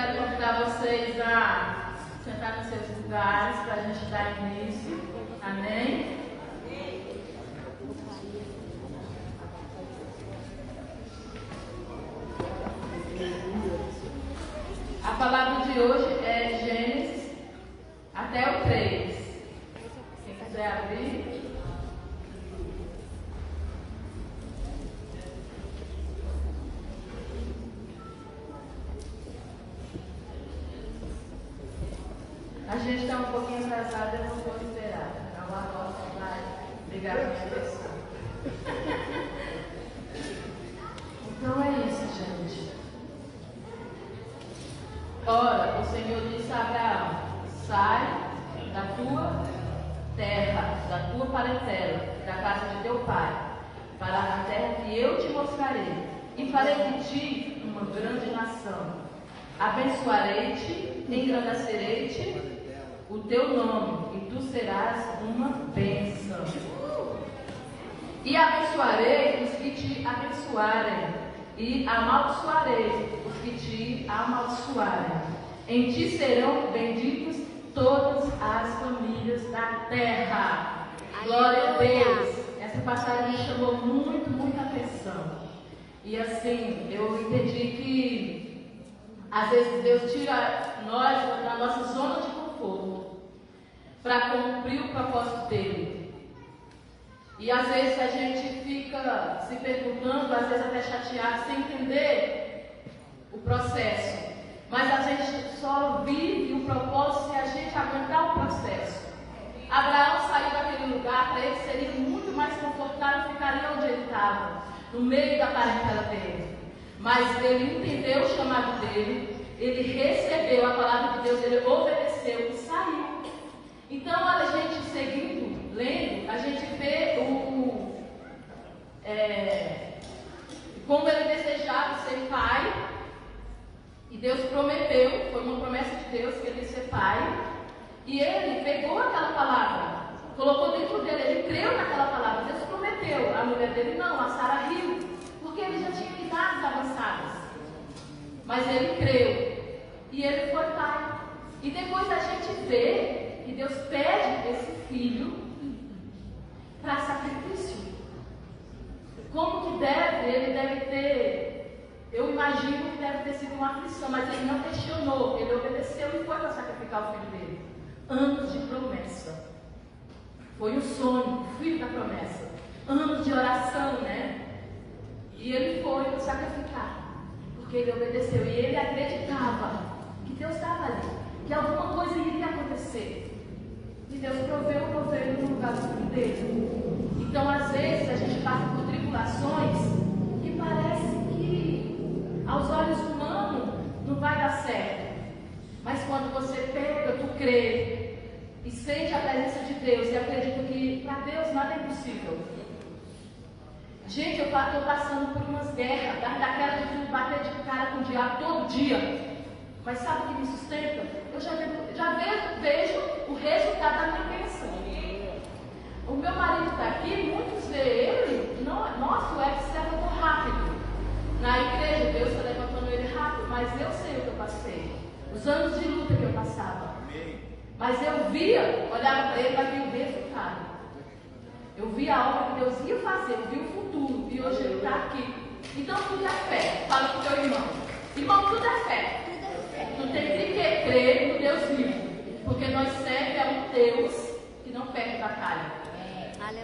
quero convidar vocês a sentar nos seus lugares para a gente dar início. Amém? A palavra de hoje é Gênesis até o 3. Quem quiser abrir. A gente está um pouquinho atrasado, eu não vou esperar. A Rosa vai ligar a minha atenção. Então é isso, gente. Ora, o Senhor disse a Abraão: sai da tua terra, da tua parentela, da casa de teu pai, para a terra que eu te mostrarei, e farei de ti uma grande nação. Abençoarei-te, engrandecerei-te o teu nome, e tu serás uma bênção. E abençoarei os que te abençoarem, e amaldiçoarei os que te amaldiçoarem. Em ti serão benditas todas as famílias da terra. Glória a Deus. Essa passagem me chamou muita atenção. E assim, eu entendi que às vezes Deus tira nós da nossa zona de conforto para cumprir o propósito dele. E às vezes a gente fica se perguntando, às vezes até chateado, sem entender o processo. Mas a gente só vive o propósito se a gente aguentar o processo. Abraão saiu daquele lugar, para ele seria muito mais confortável ficar onde ele estava, no meio da parentela dele. Mas ele entendeu o chamado dele, ele recebeu a palavra de Deus, ele obedeceu e saiu. Então, a gente seguindo, lendo, a gente vê como ele desejava ser pai. E Deus prometeu, foi uma promessa de Deus que ele ia ser pai. E ele pegou aquela palavra, colocou dentro dele, ele creu naquela palavra. Deus prometeu. A mulher dele não, a Sara riu, porque ele já tinha idades avançadas. Mas ele creu. E ele foi pai. E depois a gente vê que Deus pede esse filho para sacrifício. Como que ele deve ter, eu imagino que deve ter sido uma aflição, mas ele não questionou, ele obedeceu e foi para sacrificar o filho dele. Anos de promessa. Foi um sonho, o filho da promessa. Anos de oração, né? E ele foi para sacrificar, porque ele obedeceu e ele acreditava que Deus estava ali, que alguma coisa iria acontecer. E Deus proveu ele no lugar do filho dele. Então, às vezes, a gente passa por tribulações que parece que, aos olhos humanos, não vai dar certo. Mas quando você pega, tu crê e sente a presença de Deus e acredita que para Deus nada é impossível. Gente, eu estou passando por umas guerras, daquela de bater de cara com o diabo todo dia. Mas sabe o que me sustenta? Eu já vejo o resultado da minha bênção. O meu marido está aqui, muitos veem ele, nossa, o Ed se levantou rápido. Na igreja, Deus está levantando ele rápido, mas eu sei o que eu passei. Os anos de luta que eu passava. Mas eu via, olhava para ele, mas via o resultado. Eu via a obra que Deus ia fazer, eu via o futuro, e hoje ele está aqui. Então tudo é fé. Fala para o teu irmão. Irmão, tudo é fé. Tu tem que crer no Deus vivo, porque nós servemos a um Deus que não perde batalha.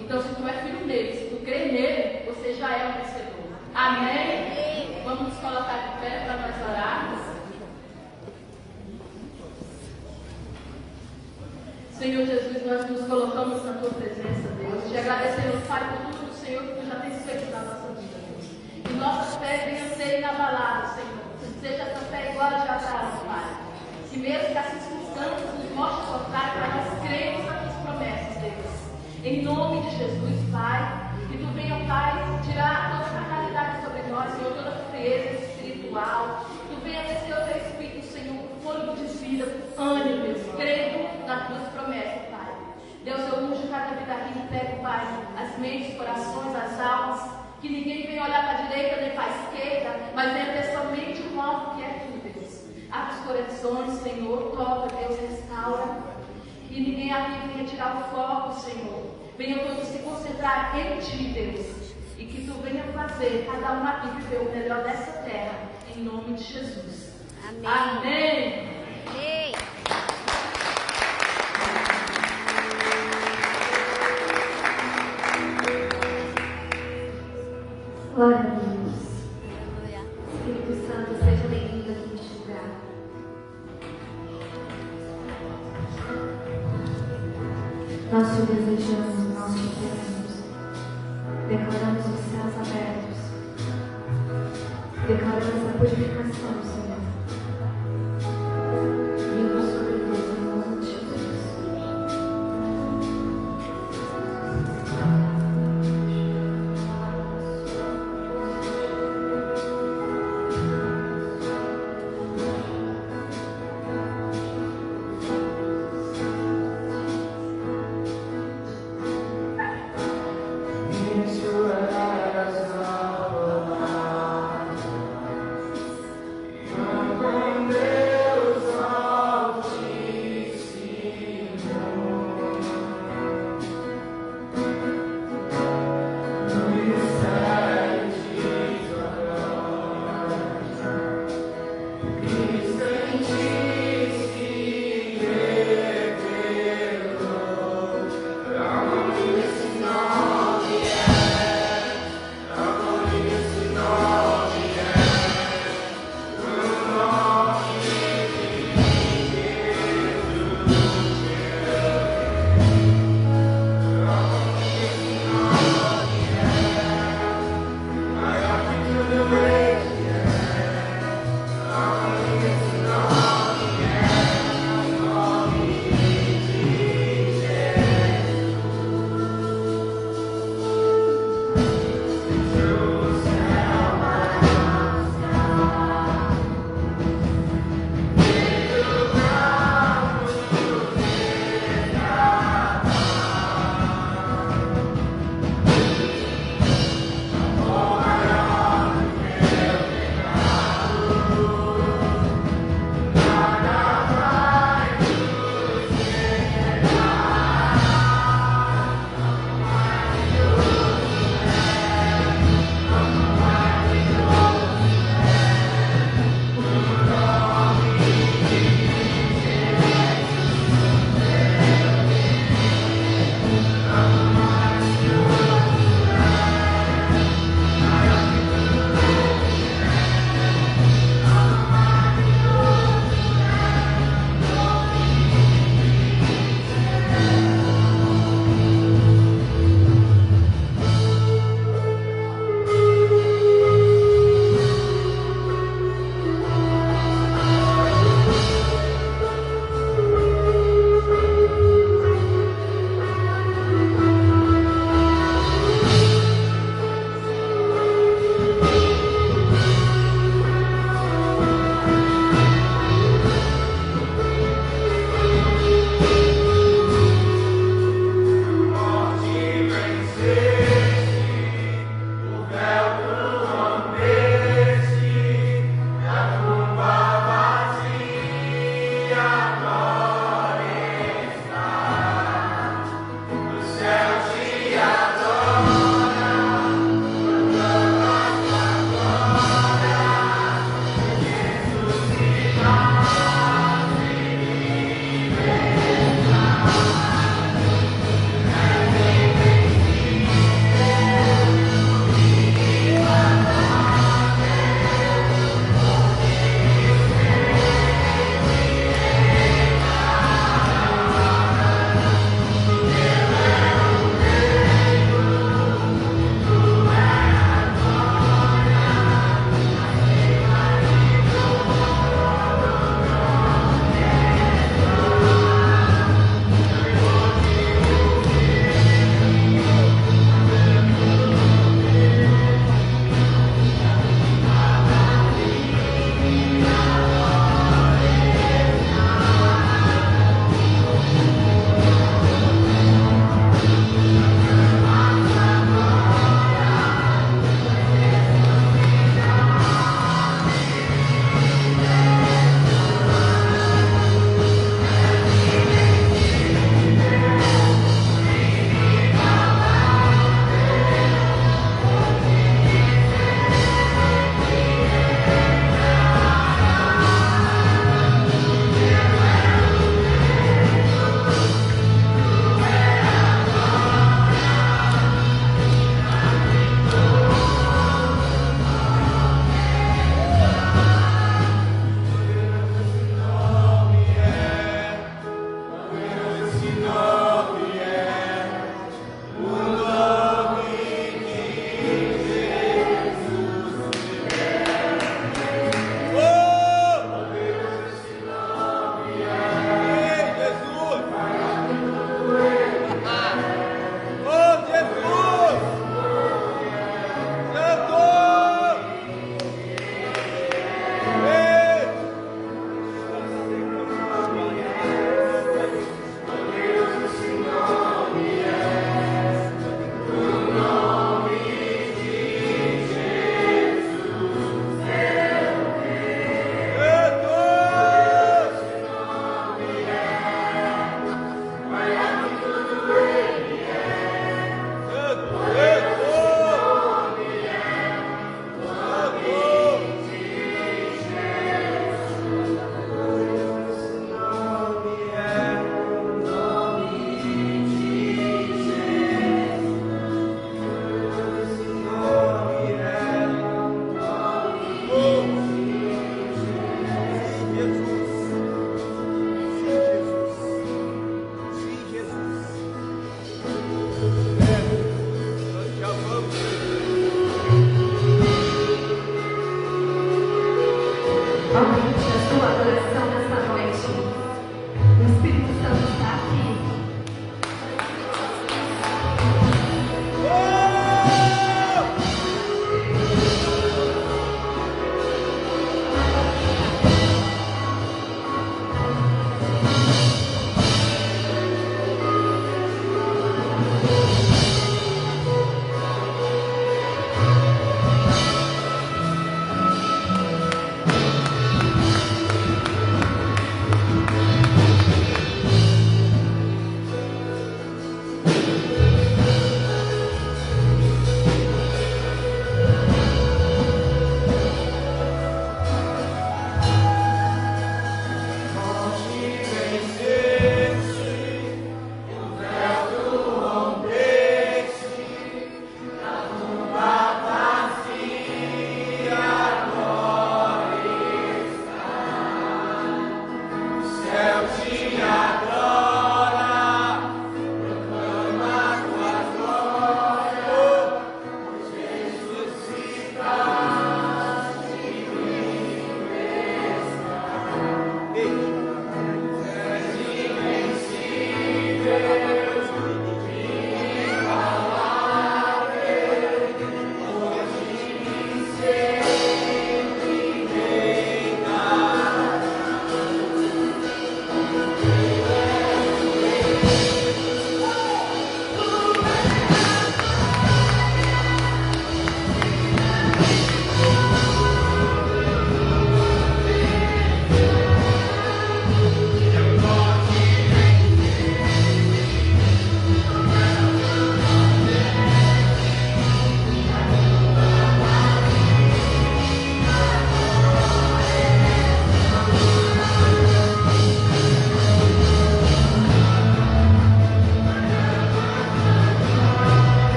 Então, se tu é filho dele, se tu crer nele, você já é um vencedor. Amém? Vamos nos colocar de pé para nós orarmos. Senhor Jesus, nós nos colocamos na tua presença, Deus. Te agradecemos, Pai, por tudo, Senhor, que tu já tens feito na nossa vida, Deus. E nossa fé venha ser inabalável, Senhor. Seja essa fé igual a de Abraão, Pai. Que mesmo que as circunstâncias nos mostrem o contrário, para nós cremos nas tuas promessas, Deus. Em nome de Jesus, Pai. Que tu venha, Pai, tirar toda a carnalidade sobre nós, Senhor, toda a frieza espiritual. Que tu venha descer o teu Espírito, Senhor, com fôlego de vida, ânimo, Deus, crendo nas tuas promessas, Pai. Deus, eu unjo cada vida aqui, entrego, Pai, as mentes, os corações, as almas. Que ninguém venha olhar para a direita nem para a esquerda, mas venha ter somente um alvo que é tu, Deus. Abre os corações, Senhor. Toca, Deus, restaura. E ninguém aqui venha tirar o foco, Senhor. Venha todos se concentrar em Ti, Deus. E que Tu venha fazer cada um aqui viver o melhor dessa terra. Em nome de Jesus. Amém. Amém. Amém. Glória a Deus. Aleluia. Espírito Santo, seja bem-vindo aqui neste lugar. Nós te desejamos, nós te queremos. Declaramos os céus abertos. Declaramos a purificação, Senhor. Vinha sobre nós em nome de Jesus. Into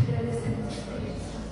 agradecemos, Espírito Santo.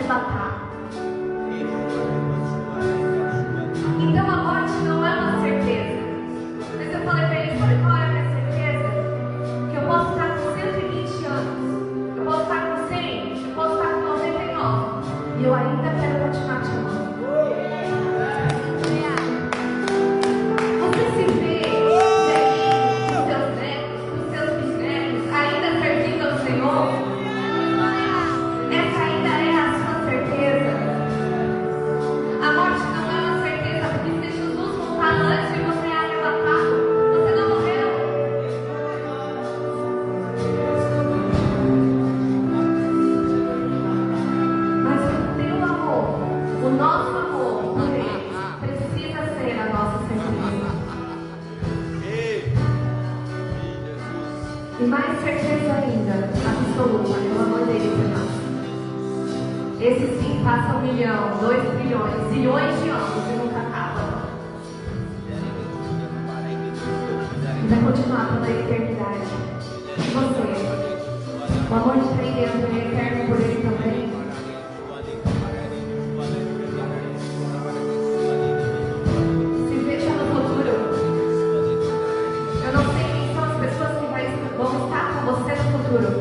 arrebatar. Então a morte não é uma certeza. Mas eu falei para ele, sabe qual é a minha certeza? Que eu posso estar com 120 anos, eu posso estar com 100, eu posso estar com 99, e eu ainda quero continuar te amando. Você se vê velhinho, com seus netos, com seus bisnetos, ainda servindo ao Senhor? Essa ainda é a sua certeza. A morte não é uma certeza, porque se Jesus voltar antes de você é arrebatado, você não morreu. Mas o teu amor, o nosso amor por Ele, precisa ser a nossa certeza. E mais certeza ainda, absoluta, pelo amor dele por nós. Esse sim passa 1 milhão, 2 trilhões, zilhões de anos e nunca acaba. E vai continuar toda a eternidade. E você? O amor de trem dentro é eterno por Ele também? Se veja no futuro. Eu não sei quem são as pessoas que vão estar com você no futuro.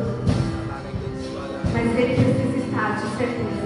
Mas Ele precisa estar, de certeza.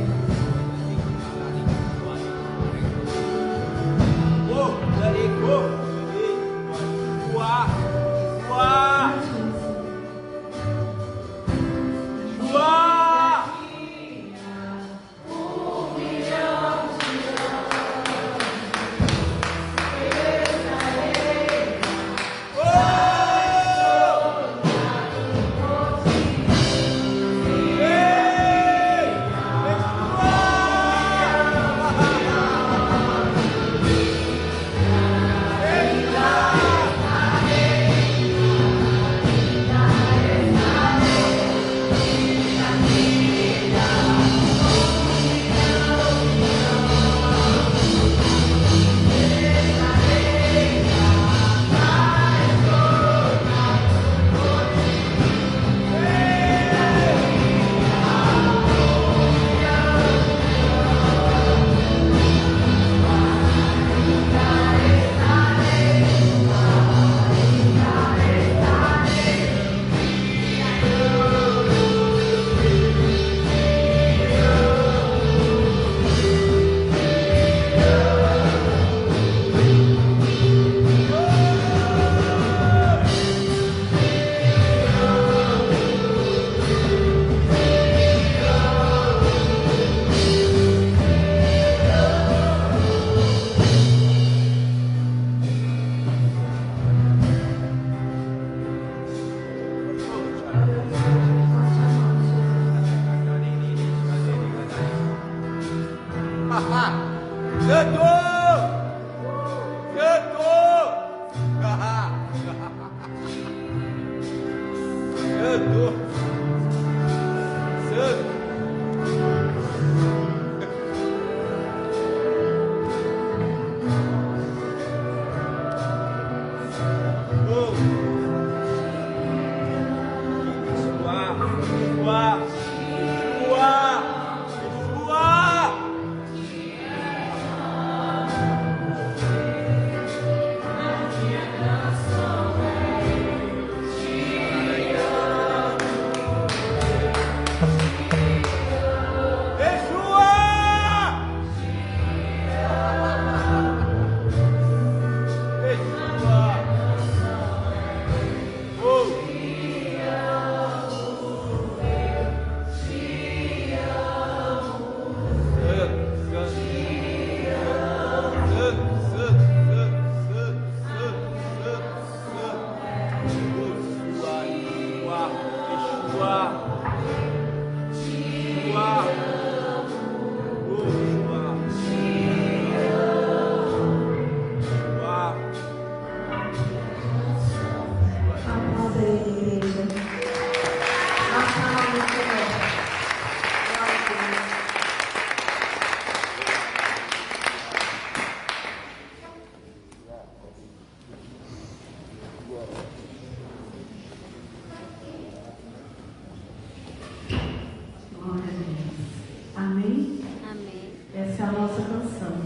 Amém. Essa é a nossa canção.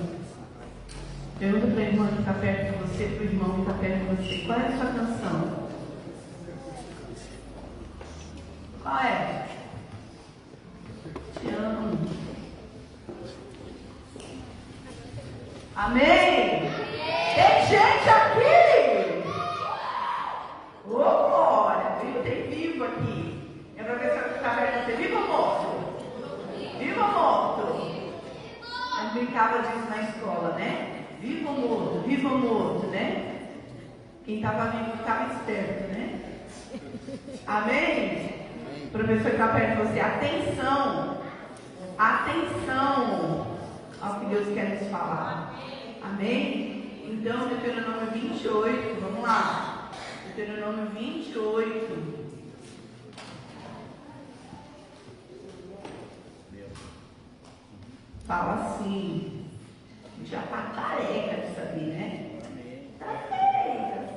Pergunta para a irmã que está perto de você, para o irmão que está perto de você, qual é a sua canção? Qual é? Te amo. Amém? Tem gente aqui! Ô, glória! Tem vivo aqui. É para ver se está perto de você. Vivo ou morto? Vivo ou morto? A gente brincava disso na escola, né? Vivo ou morto, né? Quem estava vivo ficava esperto, né? Amém? O professor está perto de você. Atenção! Atenção ao que Deus quer nos falar. Amém? Então, Deuteronômio 28, vamos lá. Deuteronômio 28. Fala assim. A gente já está careca de saber, né? Já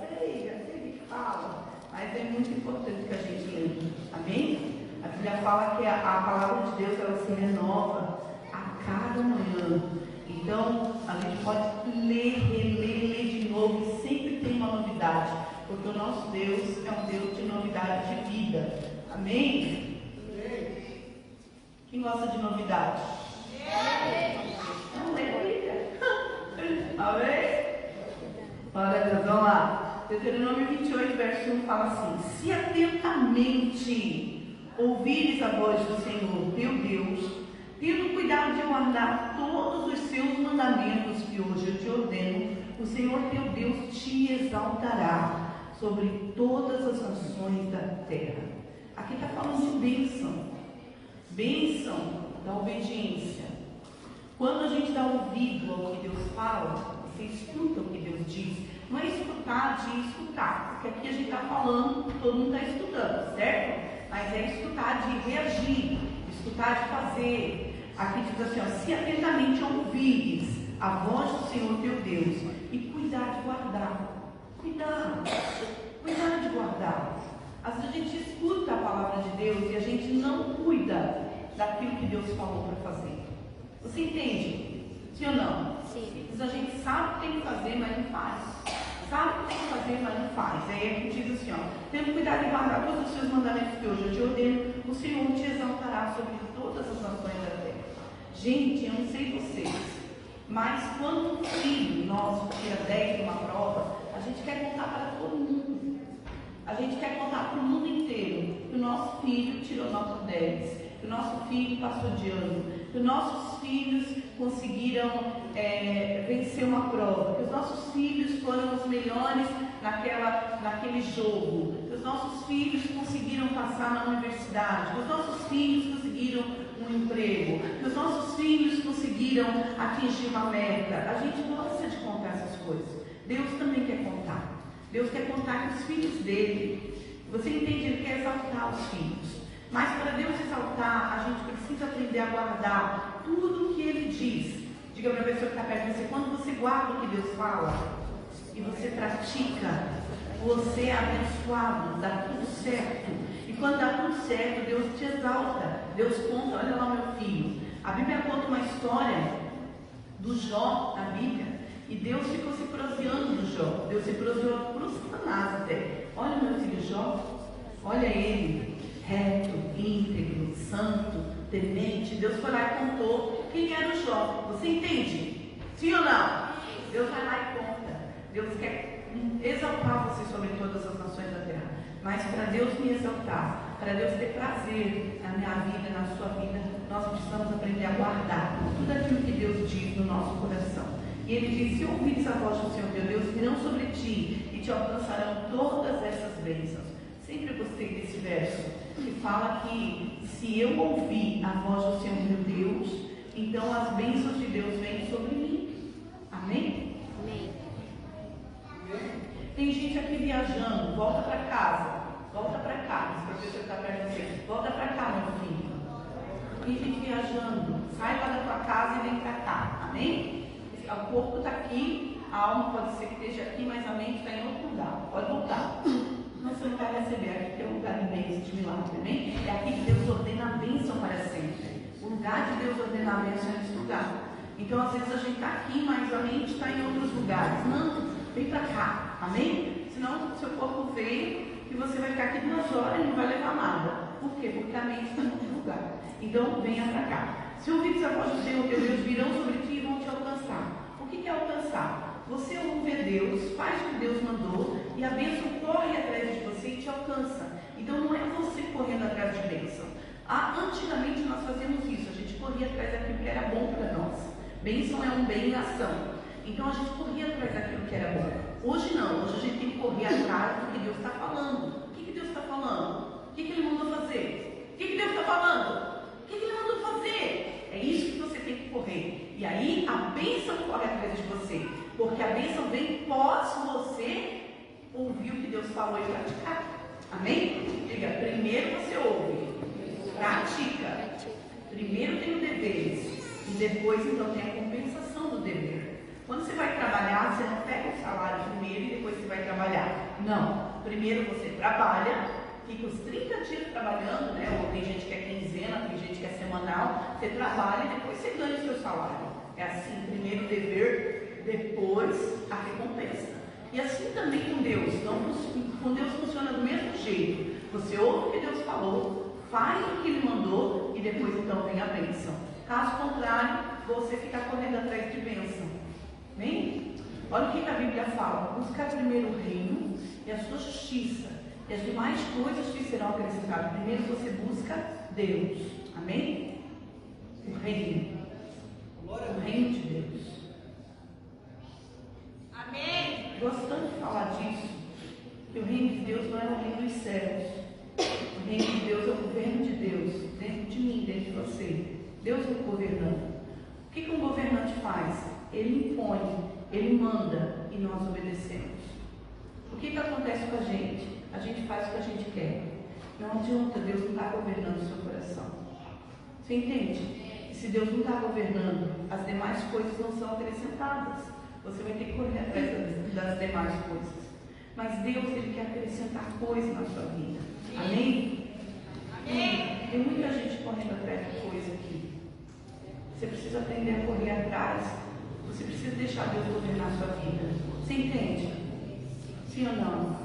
sei o que fala. Mas é muito importante que a gente lembre. Amém? A Bíblia fala que a palavra de Deus ela se renova a cada manhã. Então, a gente pode ler de novo e sempre tem uma novidade. Porque o nosso Deus é um Deus de novidade de vida. Amém? Quem gosta de novidade? Não é vida. Amém? Glória a Deus, vamos lá. Deuteronômio 28, verso 1 fala assim: se atentamente ouvires a voz do Senhor, teu Deus, tendo cuidado de guardar todos os seus mandamentos que hoje eu te ordeno, o Senhor teu Deus te exaltará sobre todas as nações da terra. Aqui está falando de bênção. Bênção da obediência. Quando a gente dá ouvido ao que Deus fala, você escuta o que Deus diz. Não é escutar de escutar, porque aqui a gente está falando, todo mundo está estudando, certo? Mas é escutar de reagir, escutar de fazer. Aqui diz assim, ó, se atentamente ouvires a voz do Senhor teu Deus e cuidar de guardar. Cuidar de guardar. Às vezes a gente escuta a palavra de Deus e a gente não cuida daquilo que Deus falou para fazer. Você entende? Sim ou não? Sim. Às vezes a gente sabe o que tem que fazer, mas não faz. Sabe o que tem que fazer, mas não faz. Aí aqui diz assim, ó, tendo cuidado de guardar todos os seus mandamentos que hoje eu te ordeno, o Senhor te exaltará sobre todas as nações da terra. Gente, eu não sei vocês, mas quando um filho nosso tira 10 numa prova, a gente quer contar para todo mundo. A gente quer contar para o mundo inteiro que o nosso filho tirou nota 10, que o nosso filho passou de ano, que os nossos filhos conseguiram vencer uma prova, que os nossos filhos foram os melhores naquele jogo, que os nossos filhos conseguiram passar na universidade, que os nossos filhos conseguiram um emprego, que os nossos filhos conseguiram atingir uma meta. A gente gosta de contar essas coisas. Deus também quer contar. Deus quer contar com os filhos dele. Você entende? Ele quer exaltar os filhos. Mas para Deus exaltar, a gente precisa aprender a guardar tudo o que Ele diz. Diga para a pessoa que está perto de você, quando você guarda o que Deus fala e você pratica, você é abençoado, dá tudo certo. E quando dá tudo certo, Deus te exalta. Deus conta, olha lá meu filho. A Bíblia conta uma história do Jó na Bíblia. E Deus ficou se proseando do Jó. Deus se proseou para o Satanás até. Olha meu filho Jó, olha ele, reto, íntegro, santo, temente. Deus foi lá e contou quem era o Jó. Você entende? Sim ou não? Deus vai lá e conta. Deus quer exaltar você sobre todas as nações da terra. Mas para Deus me exaltar, para Deus ter prazer na minha vida, na sua vida, nós precisamos aprender a guardar tudo aquilo que Deus diz no nosso coração. E Ele diz, se ouvires a voz do Senhor teu Deus, virão sobre ti e te alcançarão todas essas bênçãos. Sempre gostei desse verso, que fala que se eu ouvir a voz do Senhor meu Deus, então as bênçãos de Deus vêm sobre mim. Amém? Amém. Tem gente aqui viajando, volta para casa. Volta para cá, esse professor está perto de você. Volta para cá, meu filho. Tem gente viajando, sai lá da tua casa e vem para cá. Amém? O corpo está aqui, a alma pode ser que esteja aqui, mas a mente está em outro lugar. Pode voltar. Não, você não vai receber. Aqui tem um lugar de bênção, de milagre também. É aqui que Deus ordena a bênção para sempre. O lugar de Deus ordenar a bênção é nesse lugar. Então, às vezes a gente está aqui, mas a mente está em outros lugares. Não, vem para cá, amém? Senão seu corpo veio e você vai ficar aqui 2 horas e não vai levar nada. Por quê? Porque a mente está em outro lugar. Então, venha para cá. Se ouvires a voz do Senhor, teu Deus, virão sobre ti e vão te alcançar. O que é alcançar? Você ouve a Deus, faz o que Deus mandou e a bênção corre atrás de você e te alcança. Então, não é você correndo atrás de bênção. Antigamente nós fazíamos isso, a gente corria atrás daquilo que era bom para nós. Bênção é um bem em ação. Então a gente corria atrás daquilo que era bom. Hoje não, hoje a gente tem que correr atrás do que Deus está falando. O que Deus está falando? O que Ele mandou fazer? O que Deus está falando? O que Ele mandou fazer? É isso que você tem que correr. E aí a bênção corre atrás de você. Porque a bênção vem pós você ouvir o que Deus falou e praticar. Amém? Diga, primeiro você ouve, pratica. Primeiro tem o dever. E depois então tem a compensação do dever. Quando você vai trabalhar, você não pega o salário primeiro e depois você vai trabalhar. Não. Primeiro você trabalha, fica os 30 dias trabalhando, né? Ou tem gente que é quinzena, tem gente que é semanal. Você trabalha e depois você ganha o seu salário. É assim, primeiro o dever, depois a recompensa. E assim também com Deus. Então, com Deus funciona do mesmo jeito. Você ouve o que Deus falou, faz o que Ele mandou e depois então vem a bênção. Caso contrário, você fica correndo atrás de bênção. Amém? Olha o que a Bíblia fala. Buscar primeiro o reino e a sua justiça, e as demais coisas te serão acrescentadas. Primeiro você busca Deus. Amém? O reino. O reino de Deus. Amém. Gosto tanto de falar disso, que o reino de Deus não é o reino dos céus. O reino de Deus é o governo de Deus, dentro de mim, dentro de você. Deus é o governante. O que um governante faz? Ele impõe, ele manda e nós obedecemos. O que acontece com a gente? A gente faz o que a gente quer. Não adianta, Deus não está governando o seu coração. Você entende? E se Deus não está governando, as demais coisas não são acrescentadas. Você vai ter que correr atrás das demais coisas. Mas Deus, Ele quer acrescentar coisas na sua vida. Amém? Amém? Tem muita gente correndo atrás de coisa aqui. Você precisa aprender a correr atrás. Você precisa deixar Deus governar a sua vida. Você entende? Sim ou não?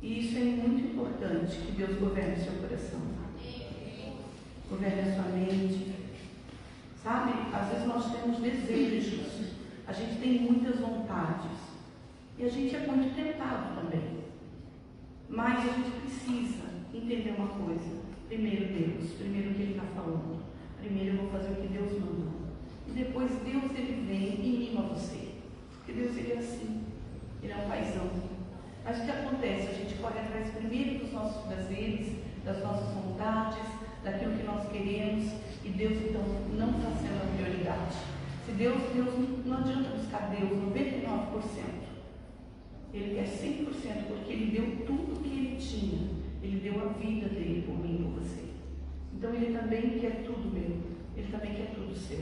E isso é muito importante, que Deus governe o seu coração. Governe a sua mente. Sabe? Às vezes nós temos desejos. A gente tem muitas vontades. E a gente é muito tentado também. Mas a gente precisa entender uma coisa. Primeiro Deus, primeiro o que Ele está falando. Primeiro eu vou fazer o que Deus mandou. E depois Deus, Ele vem e mima você. Porque Deus, Ele é assim. Ele é um paizão. Mas o que acontece? A gente corre atrás primeiro dos nossos prazeres, das nossas vontades, daquilo que nós queremos. E Deus, então, não está sendo a prioridade. Se Deus não adianta buscar Deus 99%. Ele quer 100% porque Ele deu tudo o que Ele tinha. Ele deu a vida dele por mim e por você. Então Ele também quer tudo meu. Ele também quer tudo seu.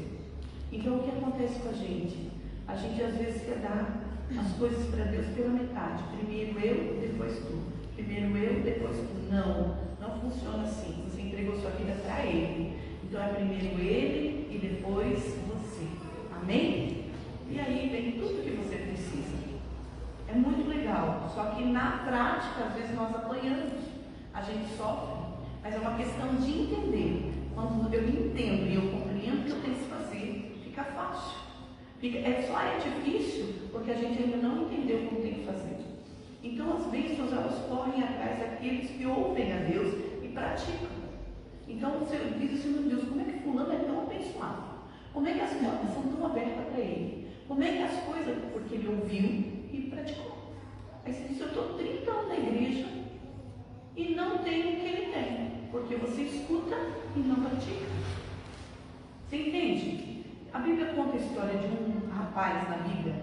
Então o que acontece com a gente? A gente às vezes quer dar as coisas para Deus pela metade. Primeiro eu, depois tu. Primeiro eu, depois tu. Não, não funciona assim. Você entregou sua vida para Ele. Então é primeiro Ele e depois você. Amém? E aí vem tudo que você precisa. É muito legal. Só que na prática, às vezes nós apanhamos. A gente sofre. Mas é uma questão de entender. Quando eu entendo e eu compreendo o que eu tenho que fazer, fica fácil. Só é difícil porque a gente ainda não entendeu como tem que fazer. Então as bênçãos, elas correm atrás daqueles que ouvem a Deus e praticam. Então você diz assim, meu Deus, como é que fulano é tão abençoado? Como é que as portas são tão abertas para ele? Como é que as coisas, porque ele ouviu e praticou. Aí você diz, eu estou 30 anos na igreja e não tenho o que ele tem. Porque você escuta e não pratica. Você entende? A Bíblia conta a história de um rapaz na Bíblia.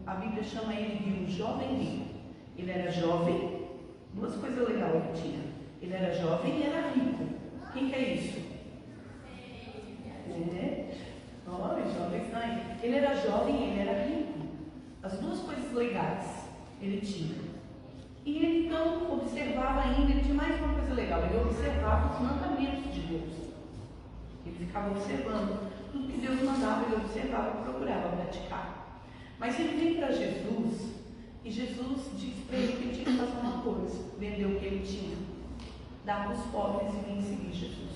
A Bíblia chama ele de um jovem rico. Ele era jovem, duas coisas legais ele tinha. Ele era jovem e era rico. Quem que é isso? Jovem sangue. Ele era jovem e ele era rico. As duas coisas legais ele tinha. E ele então observava ainda, ele tinha mais uma coisa legal, ele observava os mandamentos de Deus. Ele ficava observando tudo que Deus mandava, ele observava, procurava praticar. Mas ele vem para Jesus e Jesus disse para ele que ele tinha que fazer uma coisa: vender o que ele tinha, dar para os pobres e vir seguir Jesus.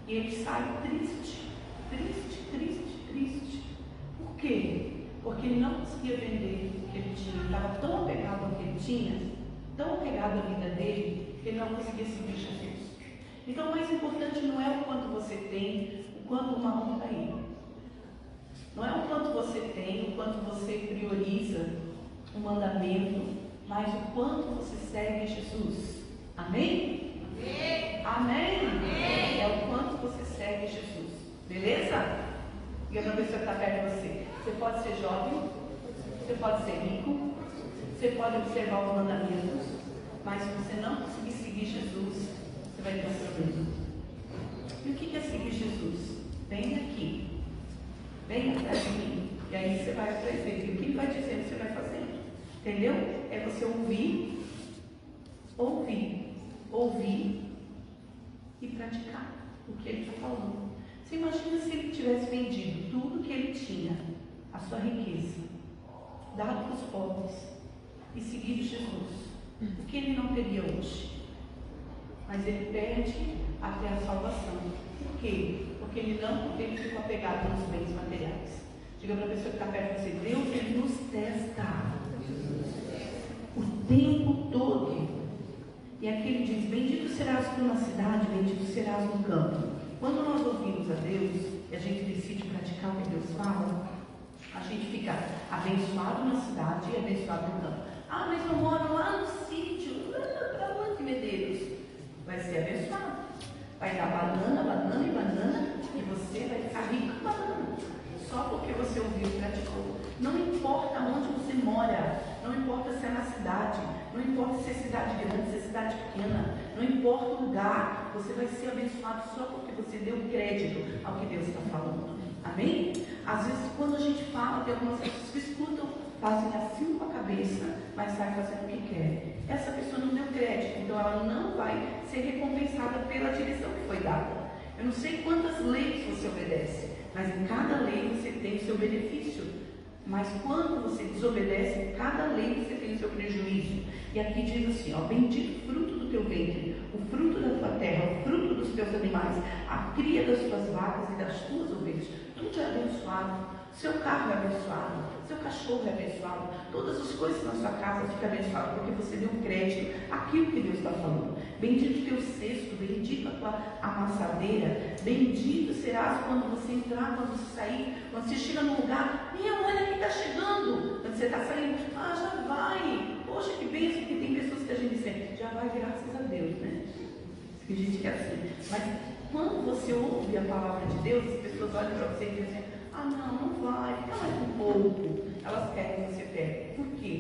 E ele sai triste, triste, triste, triste. Por quê? Porque ele não conseguia vender o que ele tinha. Ele estava tão apegado ao que ele tinha, tão apegado à vida dele, que ele não conseguia seguir Jesus. Então o mais importante não é o quanto você tem, o quanto o marrom está indo. Não é o quanto você tem, o quanto você prioriza o mandamento, mas o quanto você segue Jesus. Amém? Amém? Amém? É o quanto você segue Jesus. Beleza? Diga para a pessoa que está perto de você. Você pode ser jovem, você pode ser rico, você pode observar os mandamentos, mas se você não conseguir seguir Jesus, você vai ter um problema. E o que é seguir Jesus? Vem aqui, vem atrás de mim, e aí você vai atrás dele. E o que ele vai dizendo, você vai fazendo. Entendeu? É você ouvir, ouvir, ouvir e praticar o que ele está falando. Você imagina se ele tivesse vendido tudo que ele tinha, a sua riqueza, dado para os pobres e seguido Jesus, o que ele não teria hoje? Mas ele perde até a salvação. Por quê? Porque ele ficou apegado nos bens materiais. Diga para a pessoa que está perto de você: Deus, ele nos testa o tempo todo. E aqui ele diz: bendito serás tu na cidade, bendito serás no campo. Quando nós ouvimos a Deus e a gente decide praticar o que Deus fala, a gente fica abençoado na cidade e abençoado no campo. Ah, mas eu moro lá no sítio, para onde, Medeiros? Vai ser abençoado. Vai dar banana, banana e banana, e você vai ficar rico com banana. Só porque você ouviu e praticou. Não importa onde você mora, não importa se é na cidade, não importa se é cidade grande, se é cidade pequena, não importa o lugar, você vai ser abençoado só porque você deu crédito ao que Deus está falando. Amém? Às vezes, quando a gente fala, tem algumas pessoas que escutam, fazem assim com a cabeça, mas saem fazendo o que quer. Essa pessoa não deu crédito, então ela não vai ser recompensada pela direção que foi dada. Eu não sei quantas leis você obedece, mas em cada lei você tem o seu benefício. Mas quando você desobedece, em cada lei você tem o seu prejuízo. E aqui diz assim, ó: bendito o fruto do teu ventre, o fruto da tua terra, o fruto dos teus animais, a cria das tuas vacas e das tuas ovelhas. Tudo é abençoado. Seu carro é abençoado, seu cachorro é abençoado, todas as coisas na sua casa ficam abençoadas porque você deu crédito àquilo que Deus está falando. Bendito o teu cesto, bendito a tua amassadeira, bendito serás quando você entrar, quando você sair, quando você chega num lugar, olha quem está chegando, quando você está saindo, já vai, poxa que bênção, porque tem pessoas que a gente diz, já vai, graças a Deus, né? Que a gente quer assim. Mas quando você ouve a palavra de Deus, as pessoas olham para você e dizem assim: não vai, fica mais um pouco. Elas querem que você pegue. Por quê?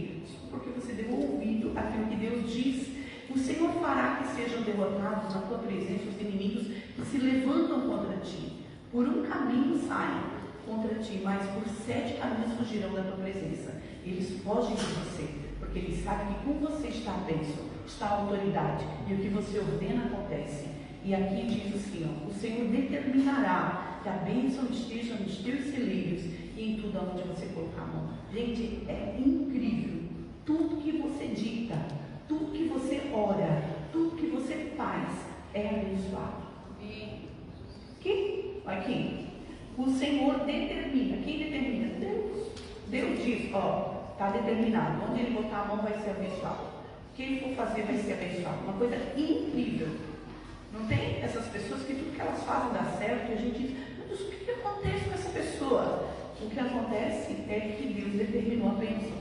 Porque você deu ouvido àquilo que Deus diz. O Senhor fará que sejam derrotados na tua presença os inimigos que se levantam contra ti. Por um caminho saem contra ti, mas por 7 caminhos fugirão da tua presença. Eles fogem de você, porque eles sabem que com você está a bênção, está a autoridade, e o que você ordena acontece. E aqui diz assim, ó: o Senhor determinará que a bênção esteja nos teus celeiros e em tudo onde você colocar a mão. Gente, é incrível. Tudo que você dita, tudo que você ora, tudo que você faz é abençoado. Aqui, o Senhor determina. Quem determina? Deus. Deus diz, está determinado. Onde ele botar a mão vai ser abençoado. O que ele for fazer vai ser abençoado. Uma coisa incrível. Não tem essas pessoas que tudo que elas fazem dá certo e a gente diz: meu Deus, o que acontece com essa pessoa? O que acontece é que Deus determinou a bênção.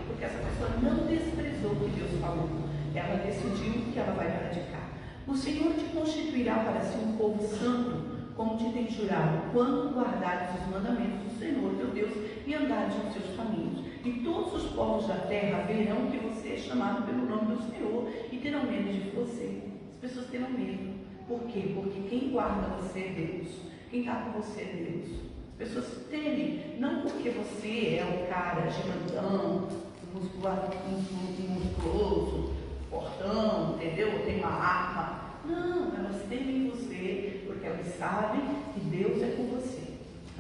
Porque essa pessoa não desprezou o que Deus falou. Ela decidiu que ela vai praticar. O Senhor te constituirá para si um povo santo, como te tem jurado, quando guardares os mandamentos do Senhor teu Deus e andares nos seus caminhos. E todos os povos da terra verão que você é chamado pelo nome do Senhor e terão medo de você. As pessoas terão medo. Por quê? Porque quem guarda você é Deus. Quem está com você é Deus. As pessoas temem, não porque você é um cara gigantão, musculoso, fortão, entendeu? Tem uma arma. Não, elas temem você porque porque elas sabem que Deus é com você.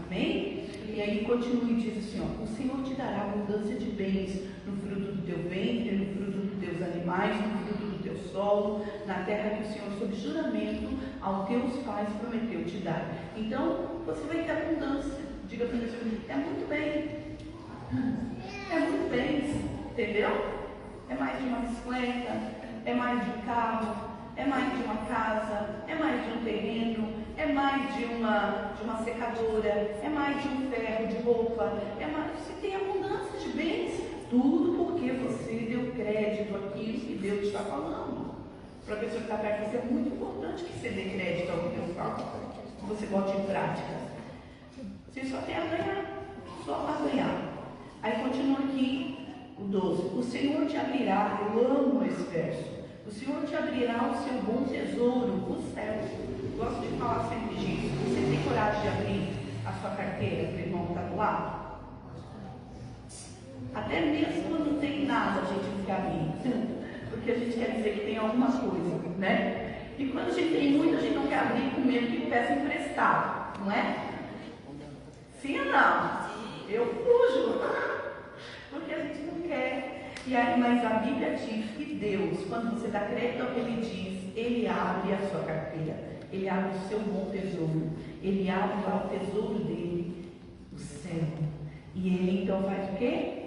Amém? E aí continua e diz assim, ó, o Senhor te dará abundância de bens no fruto do teu ventre, no fruto dos teus animais, no fruto do teu solo, na terra que o Senhor, sob juramento, aos teus pais prometeu te dar. Então, você vai ter abundância. Diga para a pessoa, é muito bem. É muito bem, entendeu? É mais de uma bicicleta, é mais de um carro, é mais de uma casa, é mais de um terreno, é mais de uma secadora, é mais de um ferro de roupa, é mais, você tem abundância de bens, tudo porque você deu crédito àquilo que Deus está falando. Para a pessoa que está perto de você, é muito importante que você dê crédito ao que Deus fala, que você bote em prática. Você só tem a ganhar, só a ganhar. Aí continua aqui o 12. O Senhor te abrirá, eu amo esse verso. O Senhor te abrirá o seu bom tesouro, o céu. Gosto de falar sempre disso. Você tem coragem de abrir a sua carteira para o irmão que está do lado? Até mesmo quando não tem nada, a gente fica abrindo. Porque a gente quer dizer que tem alguma coisa, né? E quando a gente tem muito, a gente não quer abrir com medo que peça emprestado, não é? Sim ou não? Eu fujo. Porque a gente não quer. E aí, mas a Bíblia diz que Deus, quando você dá crédito ao que Ele diz, Ele abre a sua carteira, Ele abre o seu bom tesouro, Ele abre lá o tesouro dele, o céu. E Ele então faz o quê?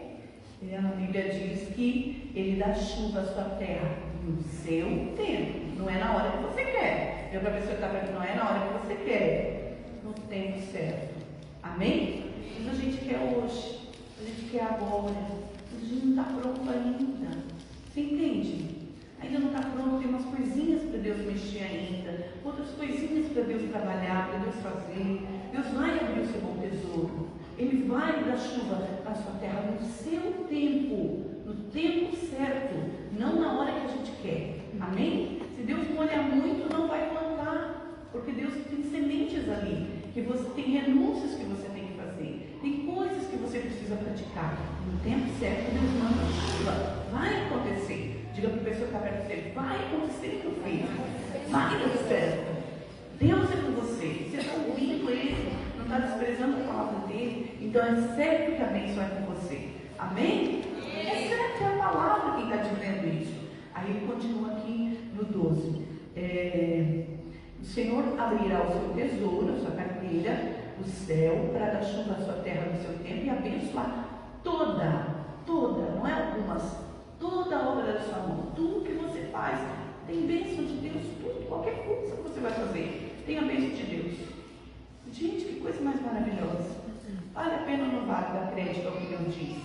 A Bíblia diz que Ele dá chuva à sua terra no seu tempo, não é na hora que você quer. Eu para a pessoa que está perto, não é na hora que você quer, no tempo certo. Amém? Mas a gente quer hoje, a gente quer agora, a gente não está pronto ainda. Você entende? Ainda não está pronto, tem umas coisinhas para Deus mexer ainda, outras coisinhas para Deus trabalhar, para Deus fazer. Deus vai abrir o seu bom tesouro. Ele vai dar chuva na sua terra no seu tempo, no tempo certo, não na hora que a gente quer. Amém? Se Deus molhar muito, não vai plantar, porque Deus tem sementes ali, que você tem renúncias que você tem que fazer, tem coisas que você precisa praticar. No tempo certo, Deus manda chuva. Vai acontecer. Diga para a pessoa que está perto de você, vai acontecer, meu filho. Vai dar certo. Deus é com você. Você está ouvindo Ele, não está desprezando a palavra dele, então é certo que a bênção é com você. Amém? É certo, é a palavra quem está dizendo isso. Aí ele continua aqui no 12. O Senhor abrirá o seu tesouro, a sua carteira, o céu, para dar chuva à sua terra no seu tempo e abençoar toda, não é algumas, toda a obra da sua mão, tudo que você faz, tem bênção de Deus, tudo, qualquer coisa que você vai fazer, tem a bênção de Deus. Gente, que coisa mais maravilhosa. Vale a pena ou não vale dar crédito ao que Deus diz?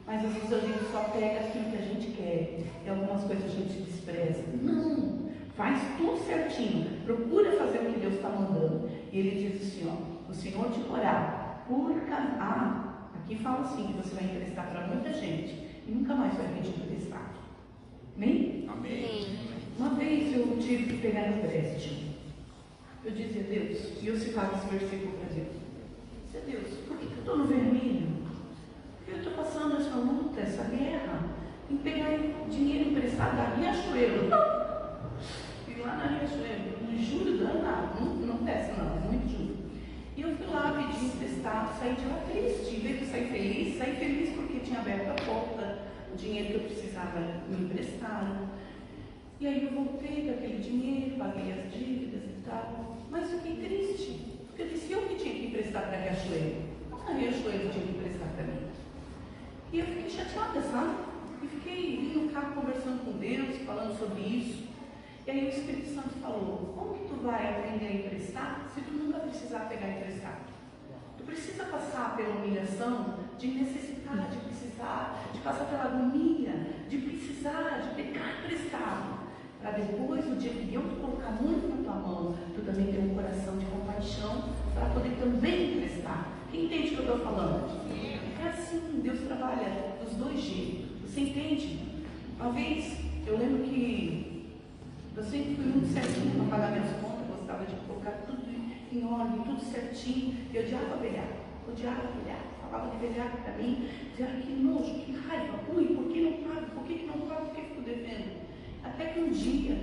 Mas às vezes a gente só pega aquilo que a gente quer e algumas coisas a gente despreza. Não, faz tudo certinho, procura fazer o que Deus está mandando. E ele diz assim, ó, o Senhor te porá por aqui fala assim, que você vai emprestar para muita gente e nunca mais vai pedir emprestado. Amém? Amém. Uma vez eu tive que pegar empréstimo. Eu dizia, Deus, e eu citava esse versículo para Deus. Eu dizia, Deus, por que eu estou no vermelho? Porque eu estou passando essa luta, essa guerra, em pegar dinheiro emprestado da Riachuelo. E lá na Riachuelo, um juro danado, não desce não, é muito juro. E eu fui lá pedir emprestado, saí de lá triste, em vez de sair feliz porque tinha aberto a porta, o dinheiro que eu precisava me emprestaram. E aí eu voltei com aquele dinheiro, paguei as dívidas e tal, mas fiquei triste, porque eu disse, eu que tinha que emprestar para a Riachuelo, a Riachuelo tinha que emprestar para mim. E eu fiquei chateada, sabe? E fiquei no carro conversando com Deus, falando sobre isso. E aí o Espírito Santo falou, como que tu vai aprender a emprestar se tu nunca precisar pegar emprestado? Tu precisa passar pela humilhação de necessitar, de precisar, de passar pela agonia, de precisar, de pegar emprestado. Para depois, no dia que eu te colocar muito na tua mão, tu também ter um coração de compaixão para poder também emprestar. Quem entende o que eu estou falando? É assim, Deus trabalha dos dois jeitos. Você entende? Uma vez, eu lembro que eu sempre fui muito certinho para pagar minhas contas, gostava de colocar tudo em ordem, tudo certinho. Eu odiava velhar, falava de velhar para mim, dizia que nojo, que raiva, por que não pago, por que não pago, por que fico devendo? Até que um dia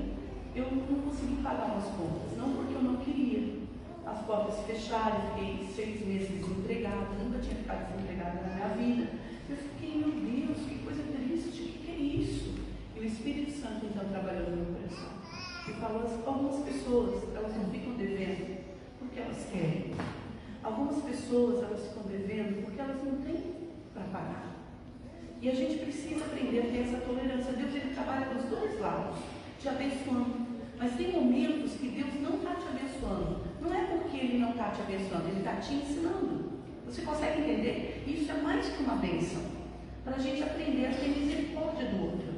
eu não consegui pagar umas contas, não porque eu não queria, as portas se fecharam, eu fiquei 6 meses desempregada, nunca tinha ficado desempregada na minha vida. Eu fiquei, meu Deus, que coisa triste, o que é isso? E o Espírito Santo então trabalhou no meu coração. E falou, algumas pessoas, elas não ficam devendo porque elas querem. Algumas pessoas, elas ficam devendo porque elas não têm para pagar. E a gente precisa aprender a ter essa tolerância. Deus, ele trabalha dos dois lados, te abençoando. Mas tem momentos que Deus não está te abençoando. Não é porque Ele não está te abençoando, Ele está te ensinando. Você consegue entender? Isso é mais que uma bênção. Para a gente aprender a ter misericórdia do outro.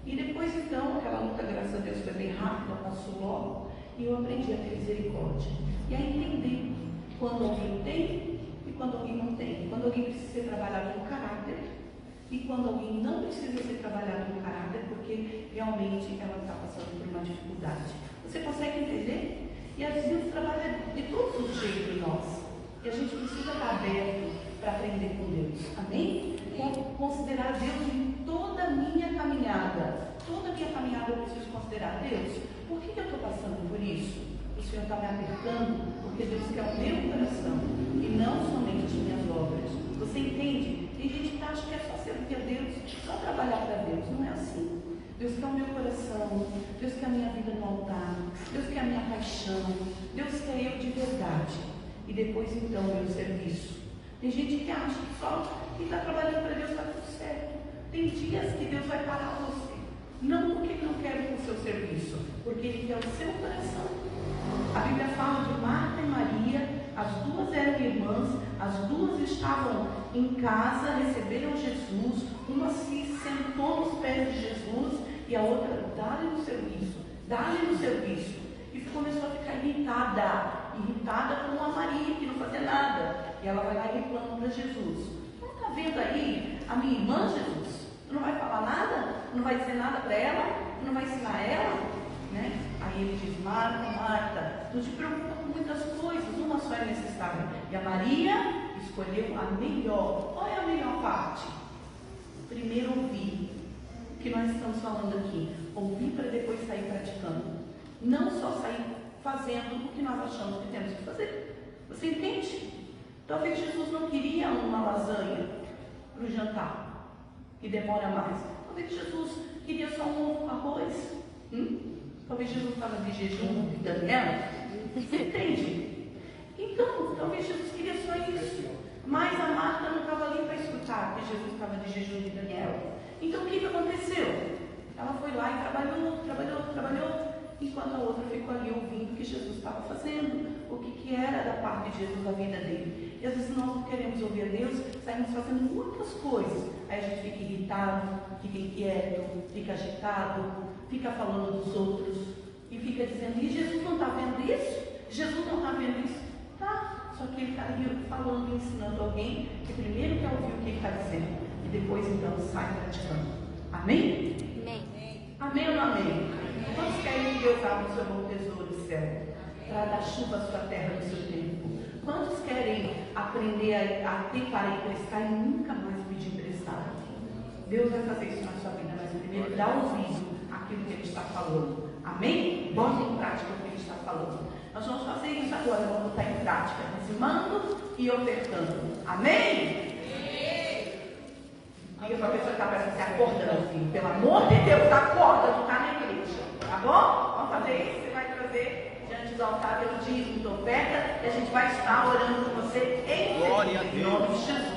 E depois então, aquela luta, graças a Deus, foi bem rápida, passou logo. E eu aprendi a ter misericórdia. E a entender quando alguém tem e quando alguém não tem. Quando alguém precisa ser trabalhado no caráter. E quando alguém não precisa ser trabalhado no caráter, porque realmente ela está passando por uma dificuldade. Você consegue entender? E às vezes Deus trabalha de todos os jeitos em nós. E a gente precisa estar aberto para aprender com Deus. Amém? Considerar Deus em toda a minha caminhada. Toda a minha caminhada eu preciso considerar Deus. Por que eu estou passando por isso? O Senhor está me apertando, porque Deus quer o meu coração e não somente as minhas obras. Você entende? Tem gente que acha que é só servir a Deus, só trabalhar para Deus. Não é assim. Deus quer o meu coração, Deus quer a minha vida no altar, Deus quer a minha paixão, Deus quer eu de verdade. E depois então o meu serviço. Tem gente que acha que só quem está trabalhando para Deus está tudo certo. Tem dias que Deus vai parar você. Não porque Ele não quer o seu serviço, porque Ele quer o seu coração. A Bíblia fala de Marta e Maria, as duas eram irmãs, as duas estavam em casa, receberam Jesus, uma se sentou nos pés de Jesus e a outra dá-lhe no serviço, dá-lhe no serviço. E começou a ficar irritada com a Maria, que não fazia nada. E ela vai lá e reclama para Jesus. Não está vendo aí a minha irmã, Jesus? Tu não vai falar nada? Tu não vai dizer nada para ela? Tu não vai ensinar ela? Né? Aí ele diz, Marta, Marta, tu te preocupa com muitas coisas, uma só é necessária. E a Maria escolheu a melhor. Qual é a melhor parte? Primeiro ouvir. O que nós estamos falando aqui. Ouvir para depois sair praticando. Não só sair fazendo o que nós achamos que temos que fazer. Você entende? Talvez Jesus não queria uma lasanha para o jantar, que demora mais. Talvez Jesus queria só um ovo com arroz. Talvez Jesus estava de jejum de Daniel. Você entende? Então, talvez Jesus queria só isso. Mas a Marta não estava ali para escutar que Jesus estava de jejum de Daniel. Então o que aconteceu? Ela foi lá e trabalhou, enquanto a outra ficou ali ouvindo o que Jesus estava fazendo, o que era da parte de Jesus na vida dele. E às vezes nós não queremos ouvir a Deus, saímos fazendo muitas coisas. Aí a gente fica irritado, fica inquieto, fica agitado, fica falando dos outros e fica dizendo, e Jesus não está vendo isso? Jesus não está vendo isso? Tá, só que ele está ali falando, ensinando alguém que primeiro quer ouvir o que ele está dizendo e depois então sai praticando. Amém? Amém. Amém ou não amém? Quantos querem que Deus abra o seu bom tesouro do céu para dar chuva à sua terra no seu tempo? Quantos querem aprender a ter para emprestar e nunca mais pedir emprestado? Deus vai fazer isso na sua vida, mas primeiro dá ouvido àquilo que Ele está falando. Amém? Bota em prática o que Ele está falando. Nós vamos fazer isso agora, vamos botar em prática, dizimando e ofertando. Amém? Diga para a pessoa que está perto, você acorda, meu filho. Pelo amor de Deus, acorda, tu está na igreja. Tá bom? Vamos fazer isso? Você vai trazer diante do altar teu dízimo, tua oferta, e a gente vai estar orando por você em nome de Jesus.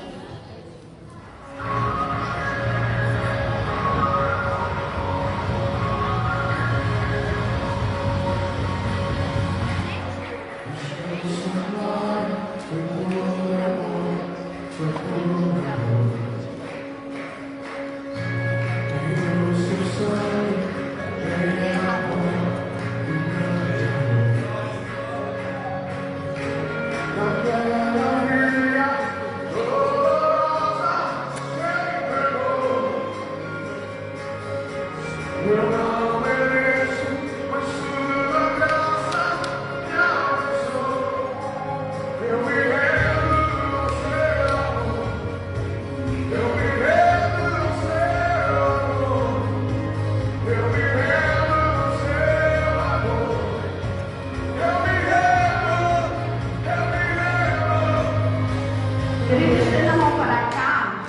Queridos, estenda a mão para cá.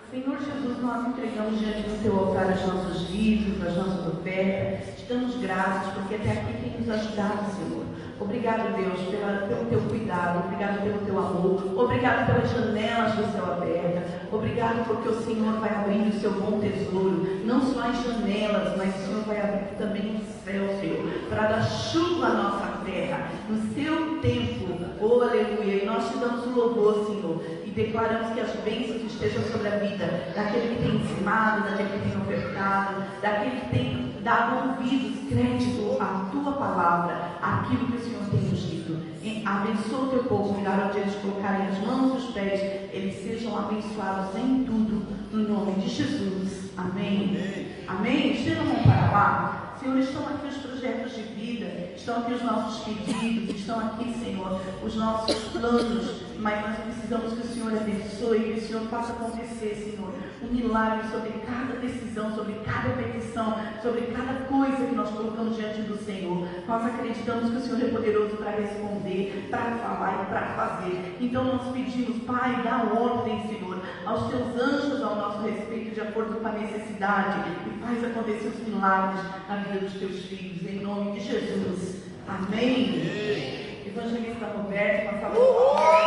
Senhor Jesus, nós entregamos diante do teu altar os nossos dízimos, as nossas ofertas. Te damos graças porque até aqui tem nos ajudado, Senhor. Obrigado, Deus, pelo teu cuidado. Obrigado pelo teu amor. Obrigado pelas janelas do céu abertas. Obrigado porque o Senhor vai abrir o seu bom tesouro. Não só as janelas, mas o Senhor vai abrir também o céu, Senhor, para dar chuva à nossa terra. No seu tempo, oh aleluia. E nós te damos o louvor, Senhor. E declaramos que as bênçãos estejam sobre a vida daquele que tem ensinado, daquele que tem ofertado, daquele que tem dado ouvidos, crédito à tua palavra, aquilo que o Senhor tem nos dito. Abençoa o teu povo, lugar onde eles colocarem as mãos e os pés, eles sejam abençoados em tudo, no nome de Jesus. Amém. Amém. Estenda a mão para lá. Senhor, estão aqui os projetos de vida, estão aqui os nossos pedidos, estão aqui, Senhor, os nossos planos, mas nós precisamos que o Senhor abençoe, que o Senhor faça acontecer, Senhor, um milagre sobre cada decisão, sobre cada petição, sobre cada coisa que nós colocamos diante do Senhor. Nós acreditamos que o Senhor é poderoso para responder, para falar e para fazer. Então nós pedimos, Pai, dá ordem, Senhor, aos teus anjos ao nosso respeito, de acordo com a necessidade, e faz acontecer os milagres na vida dos teus filhos, em nome de Jesus. Amém. Evangelista Roberto, uma salva de palmas.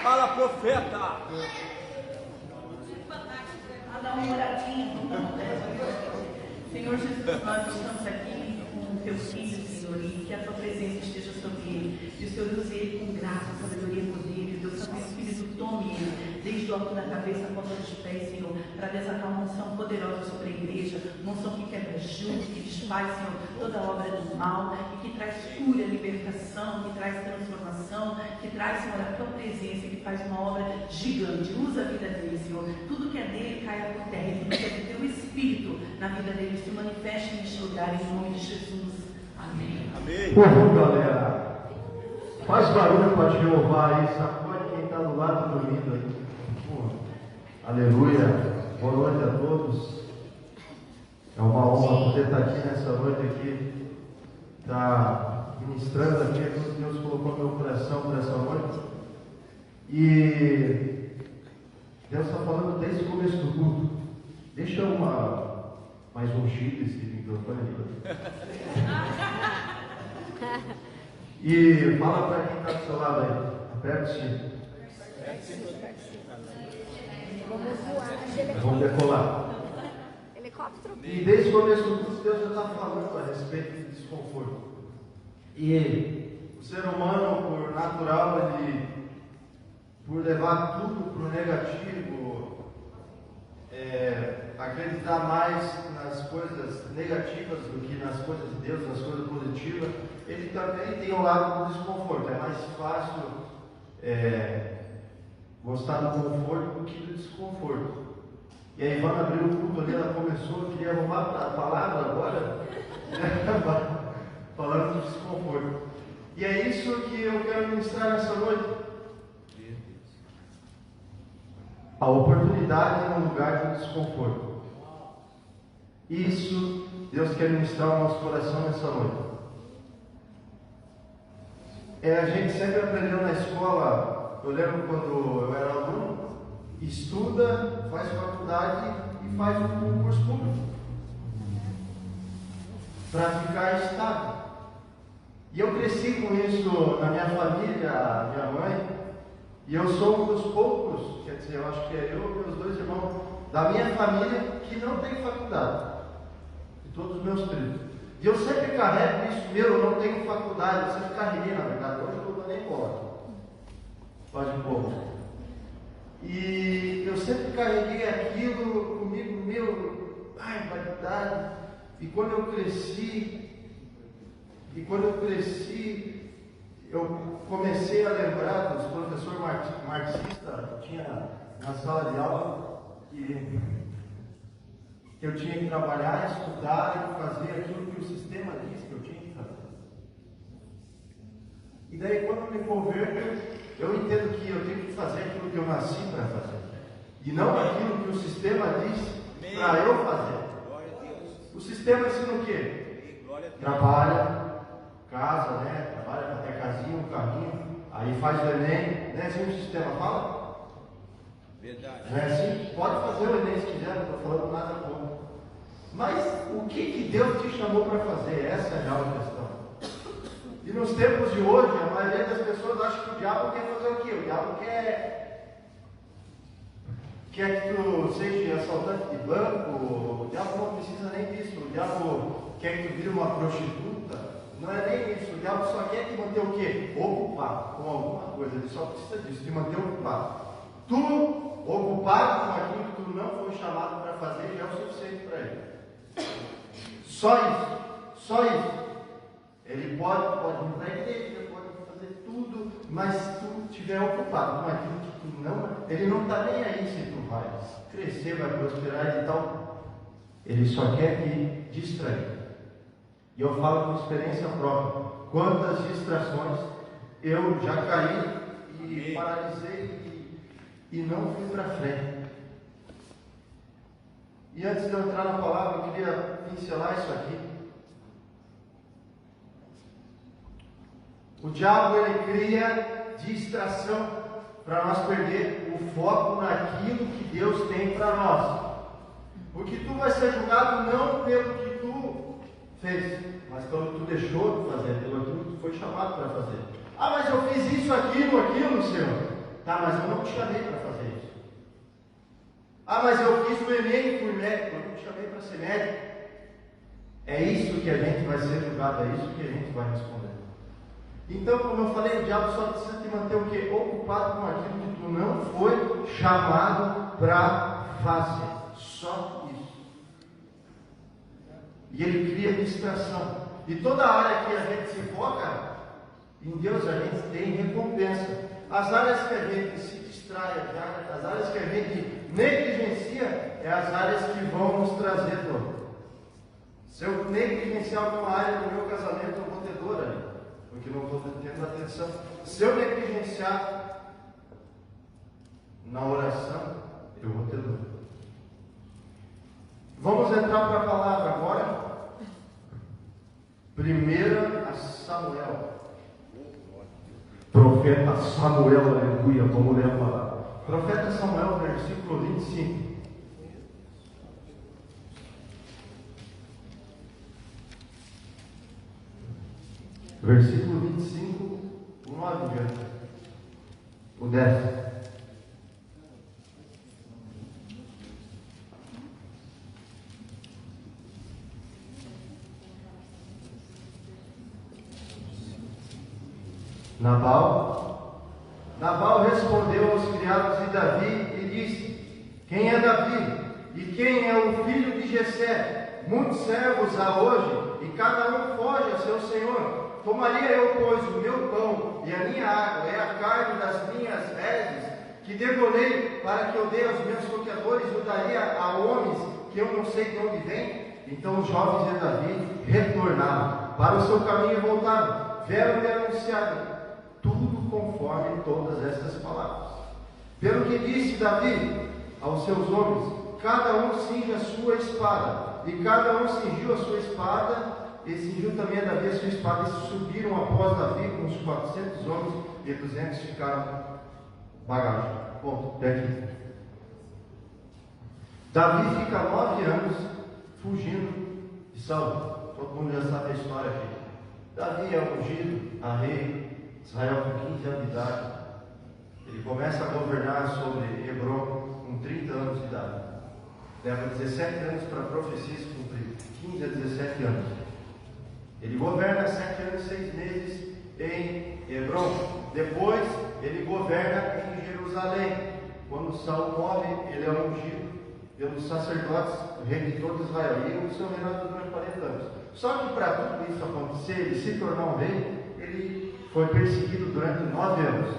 Fala, profeta! Dá uma olhadinha. Senhor Jesus, nós estamos aqui com o teu filho, Senhor, e que a tua presença esteja sobre ele. E o Senhor use ele com graça, sabedoria e poder. E o teu Santo Espírito tome ele, desde o alto da cabeça à ponta dos pés, Senhor, para desatar uma unção poderosa sobre a igreja, uma unção que quebra jugo, que desfaz, Senhor, toda a obra do mal, e que traz cura, libertação, que traz transformação, que traz, Senhor, a tua presença, que faz uma obra gigante. Usa a vida dele, Senhor. Tudo que é dele caia por terra, e tudo que é do teu Espírito na vida dele se manifeste neste lugar, em nome de Jesus. Amém. Amém. Galera, faz barulho para Jeová aí, sacode quem está do lado dormindo aí. Aleluia. Boa noite a todos. É uma honra poder estar aqui nessa noite aqui, estar ministrando aqui aquilo que Deus colocou no meu coração para essa noite. E Deus está falando desde o começo do culto. Deixa mais ungido esse microfone aí. E fala para quem está do seu lado aí. Aperte-se. Vamos decolar. Helicóptero. E desde o começo do curso, Deus já está falando a respeito de desconforto. E o ser humano, por natural, ele, por levar tudo para o negativo, acreditar mais nas coisas negativas do que nas coisas de Deus, nas coisas positivas, ele também tem o lado do desconforto. É mais fácil gostar do conforto do que do desconforto. E a Ivana abriu o culto ali, ela começou, eu queria arrumar a palavra agora, falando do desconforto. E é isso que eu quero ministrar nessa noite. A oportunidade no lugar do desconforto. Isso Deus quer ministrar no nosso coração nessa noite. A gente sempre aprendeu na escola, eu lembro quando eu era aluno, estuda, faz faculdade e faz um concurso público para ficar estável. E eu cresci com isso na minha família, minha mãe, e eu sou um dos poucos, quer dizer, eu acho que é eu e meus dois irmãos da minha família que não tem faculdade, de todos os meus primos. E eu sempre carrego isso, eu não tenho faculdade, eu sempre carreguei, na verdade, hoje eu não vou nem embora. Pode ir embora. E eu sempre carreguei aquilo comigo, vaidade. E quando eu cresci, eu comecei a lembrar dos professores marxistas que tinha na sala de aula, que eu tinha que trabalhar, estudar e fazer aquilo que o sistema disse que eu tinha que fazer. E daí, quando eu me converto, eu entendo que eu tenho que fazer aquilo que eu nasci para fazer, e não aquilo que o sistema diz para eu fazer. O sistema ensina o quê? Trabalha, casa, né? Trabalha para ter casinha, um carrinho, aí faz o Enem, né? Assim o sistema fala? Verdade. Não é assim? Pode fazer o Enem se quiser, não estou falando nada contra. Mas o que Deus te chamou para fazer? Essa é a real questão. E nos tempos de hoje, a maioria das pessoas acha que o diabo quer fazer o quê? O diabo quer que tu seja assaltante de banco, o diabo não precisa nem disso, o diabo quer que tu vire uma prostituta, não é nem isso, o diabo só quer te manter o quê? Ocupado com alguma coisa, ele só precisa disso, te manter ocupado. Tu, ocupado com aquilo que tu não foi chamado para fazer, já é o suficiente para ele. Só isso. Ele pode vir para a igreja, pode fazer tudo, mas se tu estiver ocupado com aquilo que tu não, ele não está nem aí se tu vai crescer, vai prosperar e tal. Ele só quer te distrair. E eu falo com experiência própria. Quantas distrações eu já caí e paralisei e não fui para frente. E antes de eu entrar na palavra, eu queria pincelar isso aqui. O diabo, ele cria distração para nós perder o foco naquilo que Deus tem para nós. Porque tu vai ser julgado não pelo que tu fez, mas pelo que tu deixou de fazer, pelo que tu foi chamado para fazer. Ah, mas eu fiz isso, aquilo, Senhor. Tá, mas eu não te chamei para fazer isso. Ah, mas eu fiz o Enem e fui médico, eu não te chamei para ser médico. É isso que a gente vai ser julgado, é isso que a gente vai responder. Então, como eu falei, o diabo só precisa te manter o quê? Ocupado com aquilo que tu não foi chamado para fazer. Só isso. E ele cria distração. E toda área que a gente se foca, em Deus a gente tem recompensa. As áreas que a gente se distrai, as áreas que a gente negligencia, é as áreas que vão nos trazer dor. Se eu negligenciar alguma área do meu casamento, eu vou ter dor ali, porque não estou tendo atenção. Se eu negligenciar na oração, eu vou ter dor. Vamos entrar para a palavra agora. 1 Samuel. Profeta Samuel, aleluia, vamos ler a palavra. Profeta Samuel, versículo 25. Versículo 25, o 9 diante. O 10. Nabal respondeu aos criados de Davi e disse: quem é Davi? E quem é o filho de Jessé? Muitos servos há hoje, e cada um foge a seu senhor. Tomaria eu, pois, o meu pão e a minha água, é a carne das minhas redes, que devorei, para que eu dê aos meus coqueadores, o daria a homens que eu não sei de onde vem? Então os jovens de Davi retornaram para o seu caminho e voltaram. Vieram-lhe anunciar tudo conforme todas estas palavras. Pelo que disse Davi aos seus homens: cada um cinge a sua espada. E cada um cingiu a sua espada, e cingiu também a Davi a sua espada, e subiram após Davi com uns 400 homens, e 200 ficaram bagagem. Ponto. Até aqui. Davi fica 9 anos fugindo de Saul. Todo mundo já sabe a história aqui. Davi é ungido a rei, Israel com 15 anos de idade. Ele começa a governar sobre Hebron com 30 anos de idade. Leva 17 anos para a profecia se cumprir, 15 a 17 anos. Ele governa 7 anos e 6 meses em Hebron. Depois ele governa em Jerusalém. Quando Saul morre, ele é ungido pelos sacerdotes, o rei de todo Israel. E o seu reinado durante 40 anos. Só que para tudo isso acontecer, ele se tornar um rei, ele foi perseguido durante 9 anos,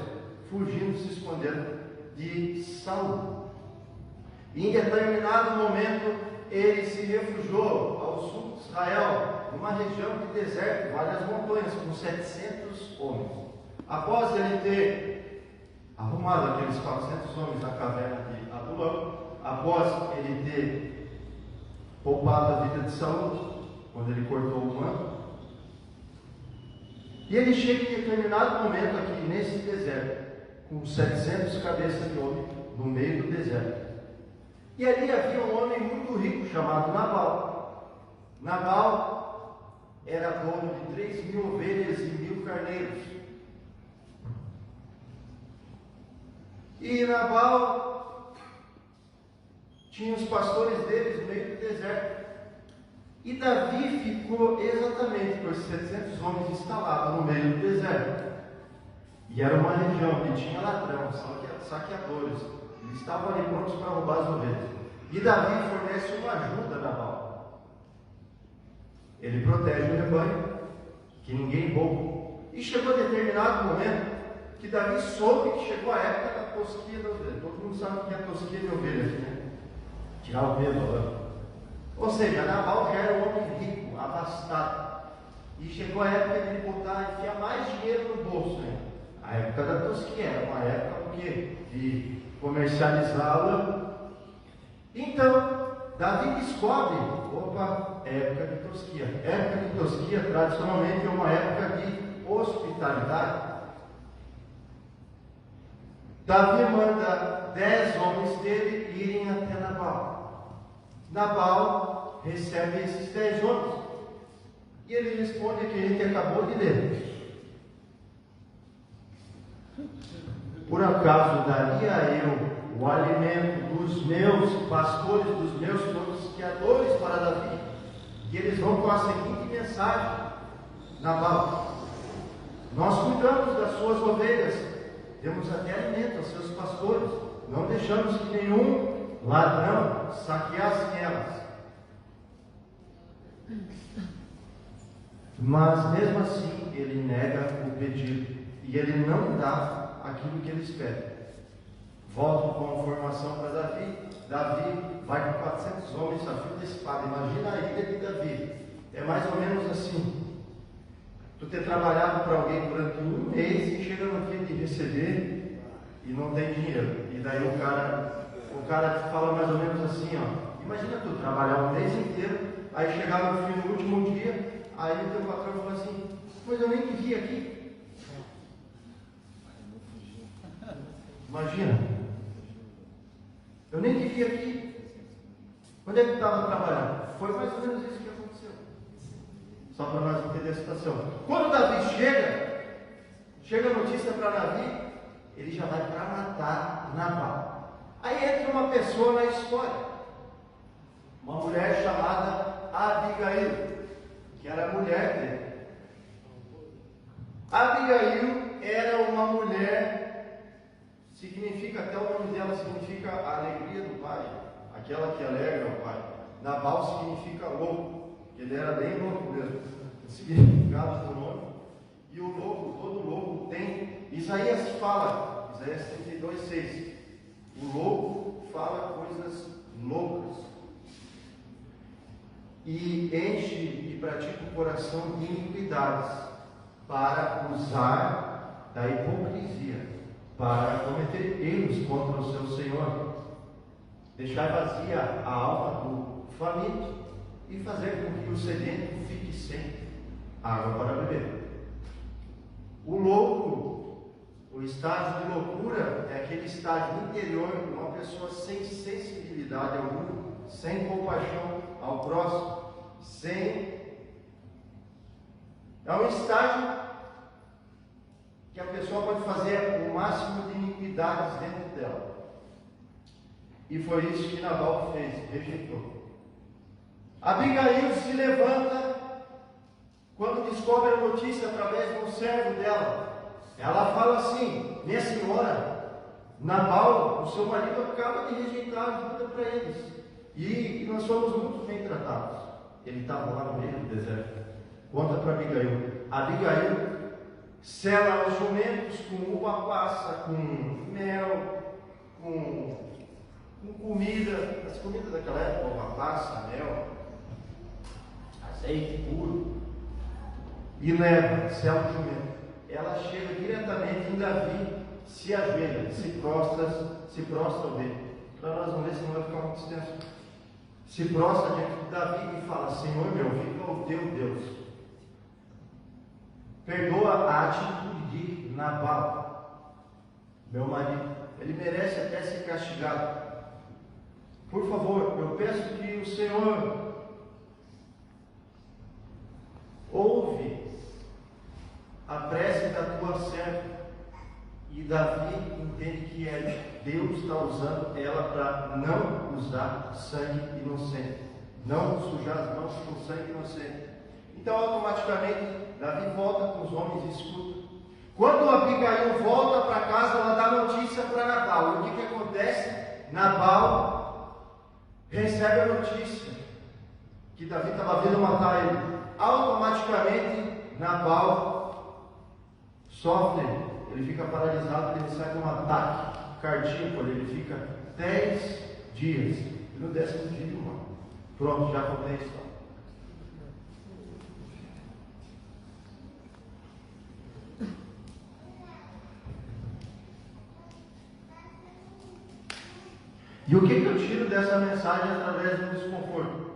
fugindo, se escondendo de Saul. E em determinado momento, ele se refugiou ao sul de Israel, numa região de deserto, várias montanhas, com 700 homens. Após ele ter arrumado aqueles 400 homens na caverna de Adulão, após ele ter poupado a vida de Saul, quando ele cortou o manto, E ele chega em determinado momento aqui nesse deserto, com 700 cabeças de homem, no meio do deserto. E ali havia um homem muito rico chamado Nabal. Nabal era dono de 3.000 ovelhas e 1.000 carneiros. E Nabal tinha os pastores deles no meio do deserto. E Davi ficou exatamente por 700 homens instalados no meio do deserto. E era uma região que tinha ladrão, saqueadores. Eles estavam ali prontos para roubar as ovelhas. E Davi fornece uma ajuda a Nabal. Ele protege o rebanho, que ninguém rouba. E chegou a determinado momento que Davi soube que chegou a época da tosquia da ovelha. Todo mundo sabe o que é tosquia de ovelha, né? Tirar o pelo. Ou seja, Nabal já era um homem rico, abastado. E chegou a época de ele botar, enfiar mais dinheiro no bolso, né? A época da tosquia era uma época de comercializá-la. Então, Davi descobre, opa, época de tosquia. Época de tosquia, tradicionalmente, é uma época de hospitalidade. Davi manda 10 homens dele irem até Nabal. Nabal recebe esses 10 homens. E ele responde o que a gente acabou de ler. Por acaso daria eu o alimento dos meus pastores, dos meus tosquiadores para Davi? E eles vão com a seguinte mensagem: Nabal, nós cuidamos das suas ovelhas, demos até alimento aos seus pastores, não deixamos que nenhum ladrão saqueasse elas. Mas mesmo assim ele nega o pedido e ele não dá aquilo que eles pedem. Voltam com a informação para Davi. Davi vai com 400 homens a fio de espada. Imagina a ilha de Davi. É mais ou menos assim: tu ter trabalhado para alguém durante um mês e chega no dia de receber e não tem dinheiro. E daí o cara te fala mais ou menos assim, ó. Imagina tu trabalhar um mês inteiro, aí chegar no fim do último dia, aí o teu patrão fala assim: mas eu nem te vi aqui. Imagina, eu nem te vi aqui. Onde é que tu estava trabalhando? Foi mais ou menos isso que aconteceu. Só para nós entender a situação. Quando Davi chega a notícia para Davi, ele já vai para matar Nabal. Aí entra uma pessoa na história, uma mulher chamada Abigail, que era a mulher dele. Abigail era uma mulher, significa, até o nome dela significa a alegria do pai, aquela que alegra o pai. Nabal significa louco, ele era bem louco mesmo, o significado do nome. E o louco, todo louco tem, Isaías fala, Isaías 32:6, o louco fala coisas loucas e enche e pratica o coração de iniquidades para usar da hipocrisia, para cometer erros contra o seu Senhor, deixar vazia a alma do faminto e fazer com que o sedento fique sem água para beber. O louco, o estágio de loucura, é aquele estágio interior de uma pessoa sem sensibilidade alguma, sem compaixão ao próximo, é um estágio que a pessoa pode fazer o máximo de iniquidades dentro dela. E foi isso que Nabal fez, rejeitou. Abigail se levanta quando descobre a notícia através de um servo dela. Ela fala assim: minha senhora, Nabal, o seu marido, acaba de rejeitar a ajuda para eles, e nós somos muito bem tratados. Ele estava lá no meio do deserto. Conta para Abigail. Abigail sela os jumentos com uva passa, com mel, com comida, as comidas daquela época, uva passa, mel, azeite puro, e leva, sela o jumento. Ela chega diretamente em Davi, se ajoelha, se prostra dele. Para nós não ler, senão vai ficar muito extenso. Se prostra diante de Davi e fala: Senhor meu, viva o teu Deus. perdoa a atitude de Nabal, meu marido. Ele merece até ser castigado. Por favor, eu peço que o Senhor ouve a prece da tua serva. E Davi entende que Deus está usando ela para não usar sangue inocente, não sujar as mãos com sangue inocente. Então, automaticamente, Davi volta com os homens e escuta. Quando Abigail volta para casa, ela dá notícia para Nabal. E o que acontece? Nabal recebe a notícia que Davi estava vindo matar ele. Automaticamente, Nabal sofre, ele fica paralisado, ele sai de um ataque cardíaco, ele fica 10 dias. E no 10º dia, irmão. Pronto, já contei a história. E o que eu tiro dessa mensagem através do desconforto?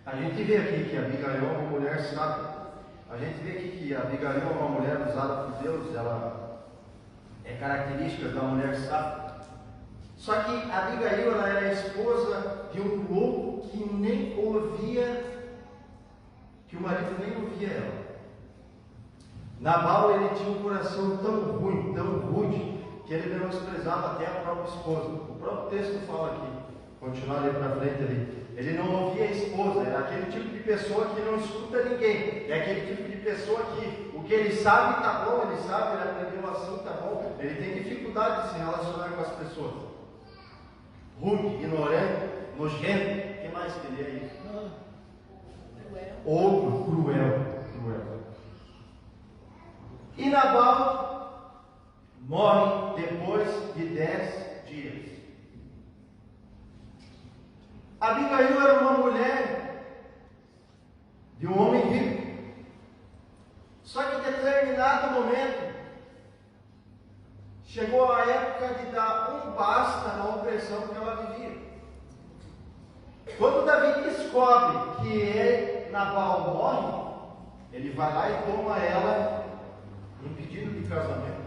A gente vê aqui que Abigail é uma mulher sábia. A gente vê aqui que Abigail é uma mulher usada por Deus. Ela é característica da mulher sábia. Só que Abigail, ela era esposa de um louco que nem ouvia, que o marido nem ouvia ela. Nabal, ele tinha um coração tão ruim, tão rude, que ele menosprezava até a própria esposa. O próprio texto fala aqui, continuar ali para frente ali. Ele não ouvia a esposa, era aquele tipo de pessoa que não escuta ninguém. É aquele tipo de pessoa que o que ele sabe está bom, ele sabe, ele aprendeu assim, está bom. Ele tem dificuldade de se relacionar com as pessoas. Rude, ignorante, nojento. O que mais que ele é isso? Ogro, cruel. E Nabal morre depois de 10 dias. Abigail era uma mulher de um homem rico. Só que em determinado momento chegou a época de dar um basta na opressão que ela vivia. Quando Davi descobre que Nabal morre, ele vai lá e toma ela em pedido de casamento.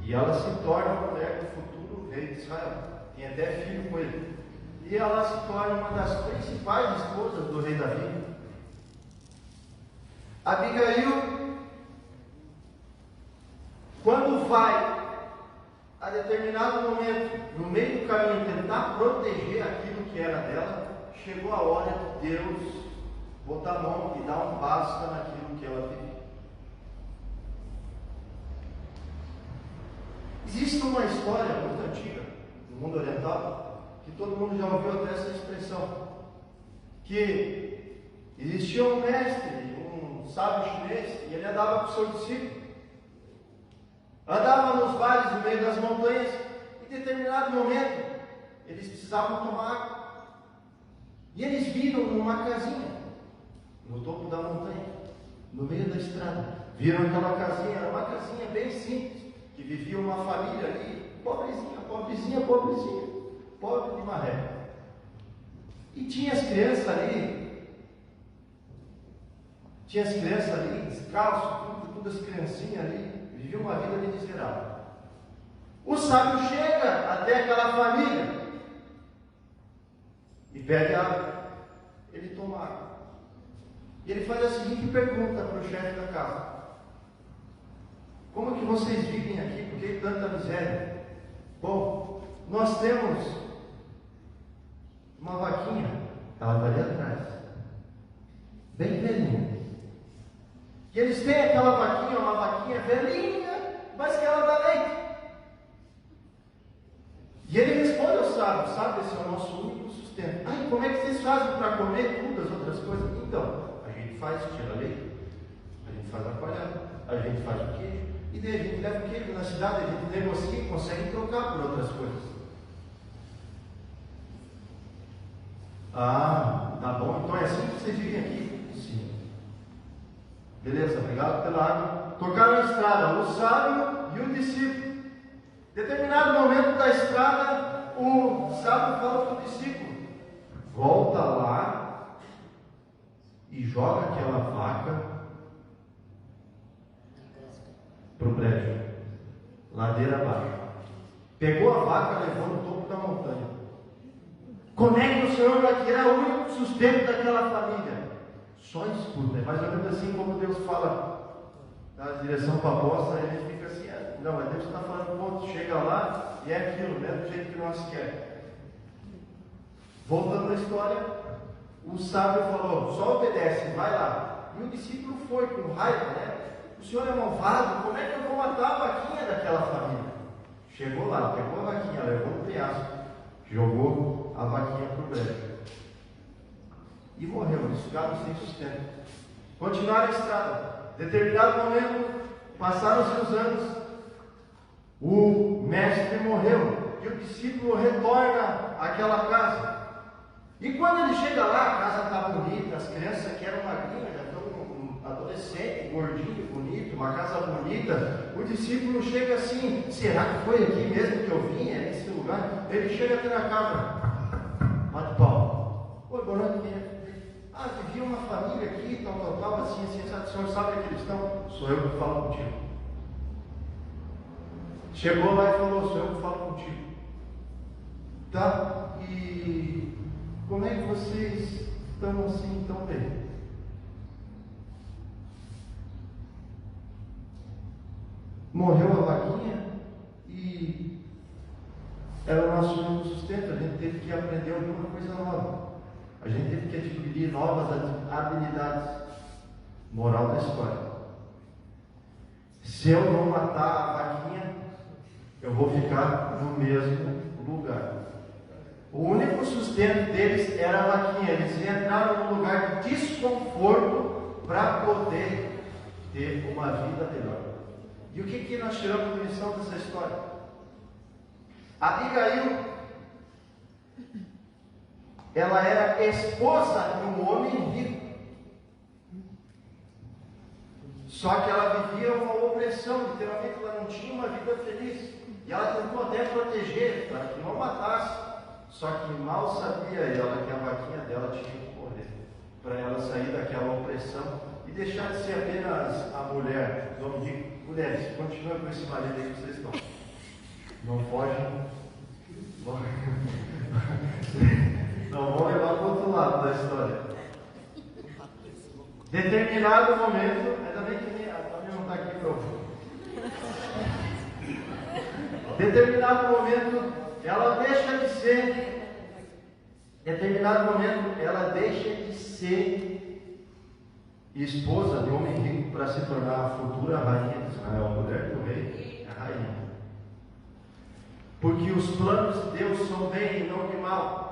E ela se torna a mulher do futuro rei de Israel. Tem até filho com ele. E ela se torna uma das principais esposas do rei Davi. Abigail, quando vai a determinado momento, no meio do caminho, tentar proteger aquilo que era dela, chegou a hora de Deus botar a mão e dar um basta naquilo que ela vivia. Existe uma história muito antiga no mundo oriental, que todo mundo já ouviu até essa expressão, que existia um mestre, um sábio chinês, e ele andava com o seu discípulo, andava nos vales no meio das montanhas, e em determinado momento eles precisavam tomar água, e eles viram uma casinha no topo da montanha, no meio da estrada. Viram aquela casinha, era uma casinha bem simples, que vivia uma família ali, pobrezinha, pobre de maré. E tinha as crianças ali, descalço, tudo as criancinhas ali, viviam uma vida de miserável. O sábio chega até aquela família e pede água. Ele toma água. E ele faz a seguinte pergunta para o chefe da casa: como é que vocês vivem aqui? Por que tanta miséria? Bom, nós temos uma vaquinha, ela está ali atrás, bem velhinha. E eles têm aquela vaquinha, uma vaquinha velhinha, mas que ela dá leite. E ele responde ao sábio: sabe, esse é o nosso único sustento. Ai, como é que vocês fazem para comer tudo as outras coisas? Então, a gente faz, tira leite, a gente faz a coalhada, a gente faz o queijo. E daí a gente leva o queijo na cidade, a gente negocia e consegue trocar por outras coisas. Ah, tá bom. Então é assim que vocês vivem aqui? Sim. Beleza, obrigado pela água. Tocaram a estrada, o sábio e o discípulo. Determinado momento da estrada, o sábio fala para o discípulo: volta lá e joga aquela vaca para o prédio, ladeira abaixo. Pegou a vaca, levou no topo da montanha. Como é que o Senhor vai tirar o único sustento daquela família? Só escuta. É mais ou menos assim como Deus fala na direção para a bosta, a gente fica assim, não, mas Deus está falando ponto, chega lá e é aquilo, né, do jeito que nós queremos. Voltando à história, o sábio falou, só obedece, vai lá. E o discípulo foi com raiva, né? O Senhor é malvado, como é que eu vou matar a vaquinha daquela família? Chegou lá, pegou a vaquinha, levou no penhasco, jogou a vaquinha para o brejo. E morreu, eles ficaram sem sustento. Continuaram a estrada. Determinado momento, passaram-se os anos, o mestre morreu e o discípulo retorna àquela casa. E quando ele chega lá, a casa está bonita, as crianças que eram magrinhas já estão um adolescente, gordinho, bonito, uma casa bonita. O discípulo chega assim: será que foi aqui mesmo que eu vim? É esse lugar? Ele chega até na casa, bate pau. Oi, boa noite, minha. Ah, vivia uma família aqui, tal, assim, o senhor sabe onde eles estão? Sou eu que falo contigo. Chegou lá e falou, sou eu que falo contigo. Tá? E como é que vocês estão assim tão bem? Morreu a vaquinha e era o nosso único sustento, a gente teve que aprender alguma coisa nova. A gente teve que adquirir novas habilidades. Moral da história. Se eu não matar a vaquinha, eu vou ficar no mesmo lugar. O único sustento deles era a vaquinha. Eles entraram num lugar de desconforto para poder ter uma vida melhor. E o que nós tiramos de lição dessa história? Abigail, ela era esposa de um homem rico. Só que ela vivia uma opressão, literalmente ela não tinha uma vida feliz. E ela tentou até proteger, para que não matasse. Só que mal sabia ela que a vaquinha dela tinha que morrer, para ela sair daquela opressão e deixar de ser apenas a mulher do homem rico. Mulheres, continuem com esse marido aí que vocês estão. Não fogem. Não vão levar para o outro lado da história. Determinado momento, ainda bem que a minha não está aqui para ouvir. Determinado momento, ela deixa de ser. Determinado momento, ela deixa de ser esposa de homem rico para se tornar a futura rainha de Israel, a mulher do rei, a rainha. Porque os planos de Deus são bem e não de mal.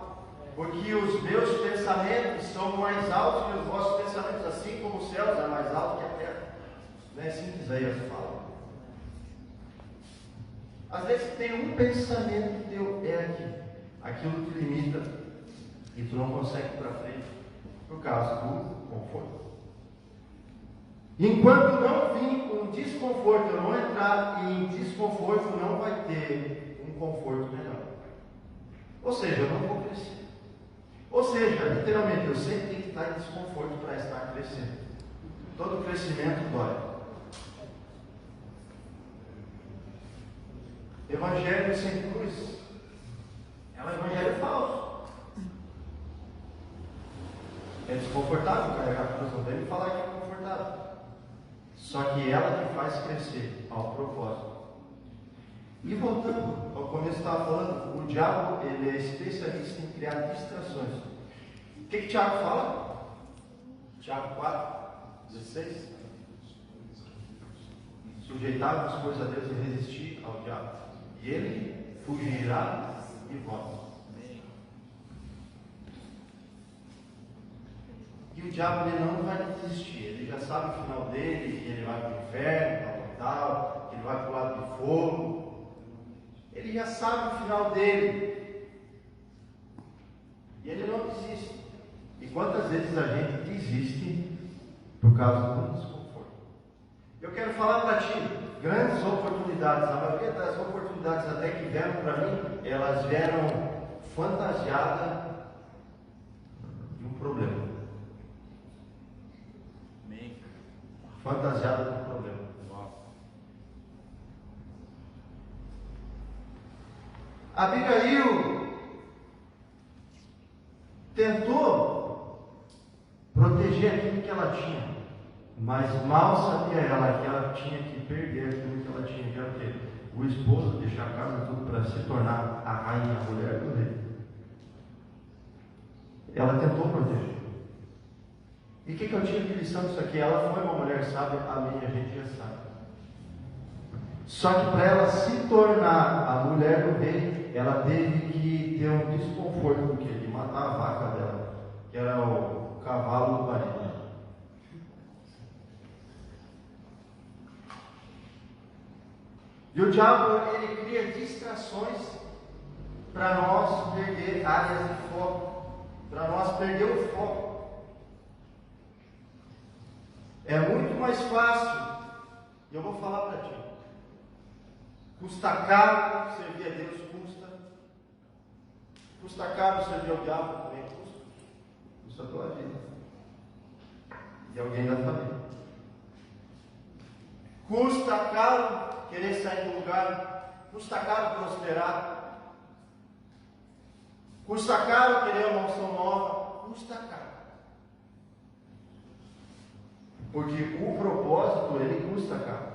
Porque os meus pensamentos são mais altos que os vossos pensamentos, assim como os céus é mais alto que a terra. Não é assim que Isaías fala. Às vezes tem um pensamento teu, aquilo te limita e tu não consegue ir para frente por causa do conforto. Enquanto não vir com desconforto, eu não entrar em desconforto, não vai ter um conforto melhor. Ou seja, eu não vou crescer. Ou seja, literalmente, eu sempre tenho que estar em desconforto para estar crescendo. Todo crescimento dói. Evangelho sem cruz é um evangelho falso. É desconfortável carregar a cruz, não vem me falar que é confortável. Só que ela que faz crescer ao propósito. E voltando ao começo, estava falando, o diabo ele é especialista em criar distrações. O que Tiago fala? Tiago 4:16. Sujeitai-vos, pois, a Deus e resistir ao diabo, e ele fugirá de vós. E o diabo ele não vai desistir, ele já sabe o final dele, que ele vai para o inferno, tal, que ele vai para o lado do fogo. Ele já sabe o final dele. E ele não desiste. E quantas vezes a gente desiste por causa do desconforto? Eu quero falar para ti, grandes oportunidades. A maioria das oportunidades até que vieram para mim, elas vieram fantasiadas de um problema. Fantasiada de um problema. Abigail tentou proteger aquilo que ela tinha, mas mal sabia ela que ela tinha que perder aquilo que ela tinha, que era o quê? O esposo deixar a casa tudo para se tornar a rainha, a mulher do rei. Ela tentou proteger. E o que eu tiro de lição disso aqui? Ela foi uma mulher sábia, amém, a gente já sabe. Só que para ela se tornar a mulher do rei, ela teve que ter um desconforto do quê? De matar a vaca dela, que era o cavalo do marido. E o diabo, ele cria distrações para nós perder áreas de foco, para nós perder o foco. É muito mais fácil, e eu vou falar para ti, custa caro servir a Deus, custa caro servir ao diabo também, custa a tua vida, e alguém da família. Custa caro querer sair do lugar, custa caro prosperar, custa caro querer uma unção nova, custa caro. Porque o propósito, ele custa caro.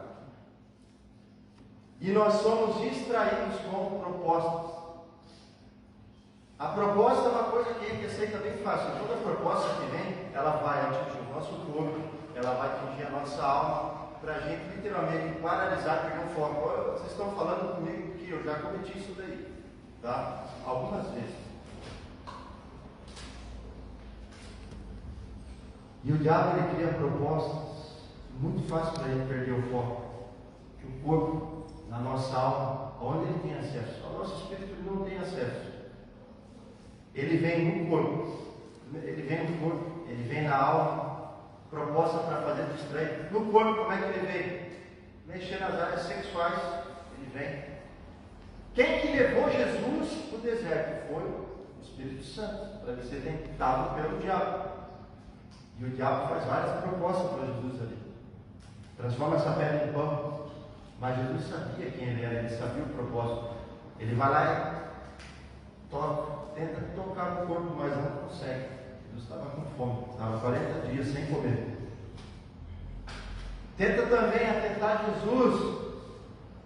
E nós somos distraídos com propostas. A proposta é uma coisa que a gente aceita bem fácil. Toda proposta que vem, ela vai atingir o nosso corpo, ela vai atingir a nossa alma, para a gente literalmente paralisar, perder o foco. Vocês estão falando comigo que eu já cometi isso daí, tá? Algumas vezes. E o diabo, ele cria propostas muito fácil para ele perder o foco. Que o corpo, na nossa alma, onde ele tem acesso? O nosso espírito não tem acesso. Ele vem no corpo, ele vem na alma, proposta para fazer distrair. No corpo, como é que ele vem? Mexer nas áreas sexuais, ele vem. Quem que levou Jesus para o deserto? Foi o Espírito Santo, para ele ser tentado pelo diabo. E o diabo faz várias propostas para Jesus ali. Transforma essa pedra em pão. Mas Jesus sabia quem ele era, ele sabia o propósito. Ele vai lá e toca, tenta tocar no corpo, mas não consegue. Jesus estava com fome, estava 40 dias sem comer. Tenta também atentar Jesus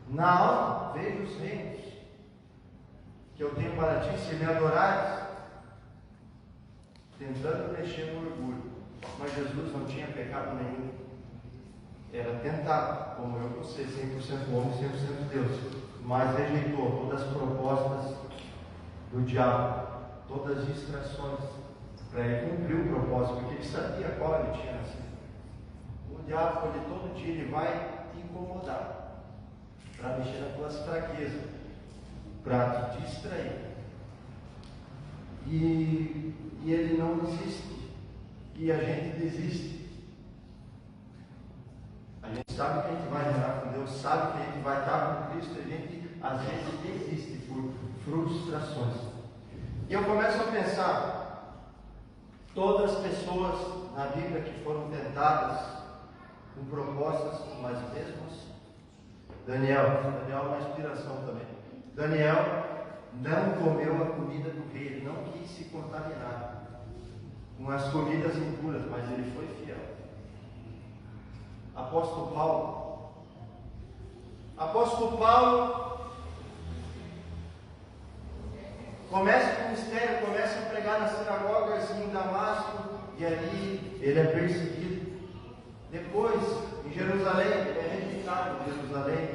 na alma, veja os reinos que eu tenho para ti, se me adorares, tentando mexer no orgulho. Mas Jesus não tinha pecado nenhum. Era tentado, como eu, você, 100% homem, 100% Deus. Mas rejeitou todas as propostas do diabo, todas as distrações, para ele cumprir o propósito, porque ele sabia qual ele tinha nascido. O diabo, ele todo dia, ele vai te incomodar, para mexer nas tuas fraquezas, para te distrair. E ele não desiste. E a gente desiste. A gente sabe que a gente vai reinar com Deus, sabe que a gente vai estar com Cristo, e a gente às vezes desiste por frustrações. E eu começo a pensar, todas as pessoas na Bíblia que foram tentadas com propostas como as mesmas, Daniel é uma inspiração também. Daniel não comeu a comida do rei, ele não quis se contaminar com as comidas impuras, mas ele foi fiel. Apóstolo Paulo começa com o ministério, começa a pregar nas sinagogas em Damasco, e ali ele é perseguido. Depois, em Jerusalém, ele é rejeitado em Jerusalém,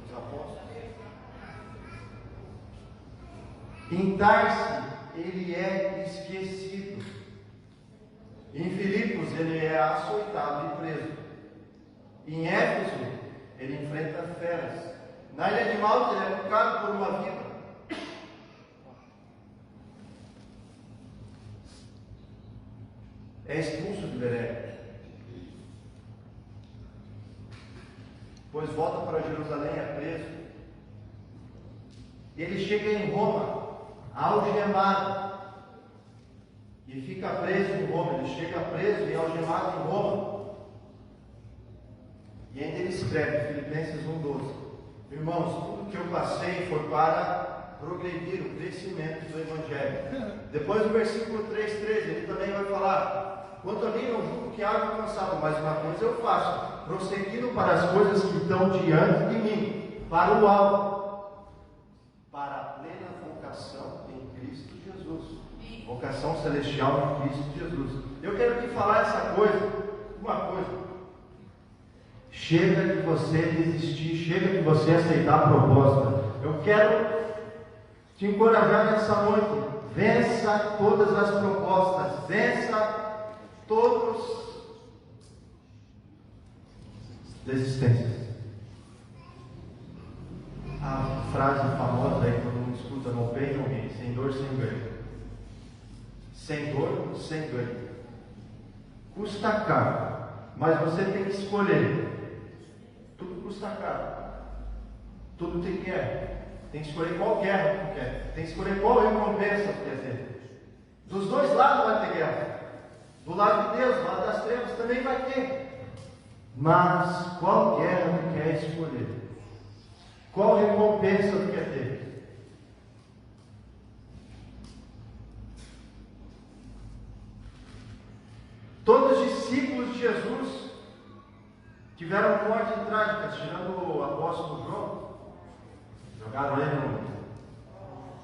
os apóstolos. Em Tarse, ele é esquecido. Em Filipos, ele é açoitado e preso. Em Éfeso, ele enfrenta feras. Na ilha de Malta, ele é picado por uma víbora. É expulso de Berea. Depois volta para Jerusalém, é preso. Ele chega em Roma, algemado. E fica preso em Roma. Ele chega preso e algemado em Roma. E ainda ele escreve, Filipenses 1,12: Irmãos, tudo que eu passei foi para progredir o crescimento do Evangelho. Depois no versículo 3:13, ele também vai falar: quanto a mim, não julgo que haja alcançado, mas uma coisa eu faço, prosseguindo para as coisas que estão diante de mim, para o alto, para a plena vocação em Cristo Jesus. Vocação celestial em Cristo Jesus. Eu quero te falar uma coisa. Chega de você desistir, chega de você aceitar a proposta. Eu quero te encorajar nessa noite. Vença todas as propostas, vença todos desistências. A frase famosa aí que todo mundo escuta: no pain, no gain, sem dor, sem ganho. Sem dor, sem ganho. Custa caro, mas você tem que escolher. Tudo custa caro. Tudo tem guerra. Tem que escolher qual guerra tu quer. Tem que escolher qual recompensa tu quer ter. Dos dois lados vai ter guerra. Do lado de Deus, do lado das trevas também vai ter. Mas qual guerra tu quer escolher? Qual recompensa tu quer ter? Todos os discípulos de Jesus tiveram mortes trágicas, tirando o apóstolo João. Jogaram ele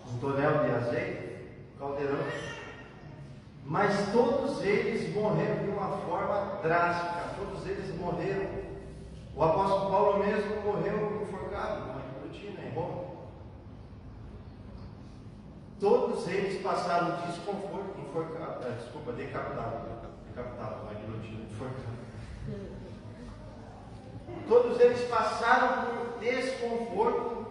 num tonel de azeite, caldeirão. Mas todos eles morreram de uma forma drástica. Todos eles morreram. O apóstolo Paulo mesmo morreu enforcado numa guilhotina em Roma. Todos eles passaram desconforto, decapitado na guilhotina, enforcado. Todos eles passaram por desconforto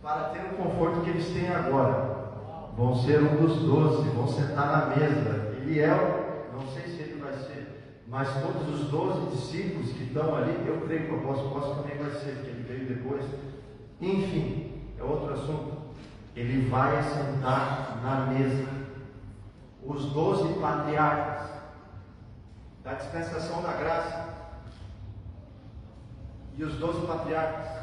para ter o conforto que eles têm agora. Vão ser um dos 12, vão sentar na mesa. Eliel, não sei se ele vai ser, mas todos os 12 discípulos que estão ali, eu creio que o apóstolo também vai ser, porque ele veio depois. Enfim, é outro assunto. Ele vai sentar na mesa. Os 12 patriarcas da dispensação da graça e os 12 patriarcas,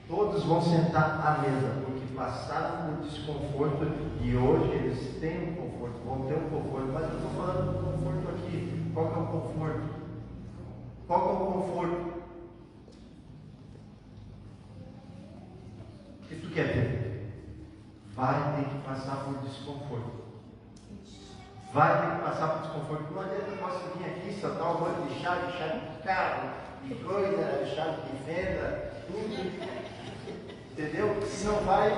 todos vão sentar à mesa, porque passaram por desconforto e hoje eles têm um conforto, vão ter um conforto. Mas eu estou falando do conforto aqui. Qual que é o conforto? Qual que é o conforto que tu quer ter? Vai ter que passar por desconforto. Vai ter que passar por desconforto. Não adianta eu posso vir aqui, soltar um monte de chave de carro, de coisa, chave de fenda, tudo. Entendeu? Se não vai.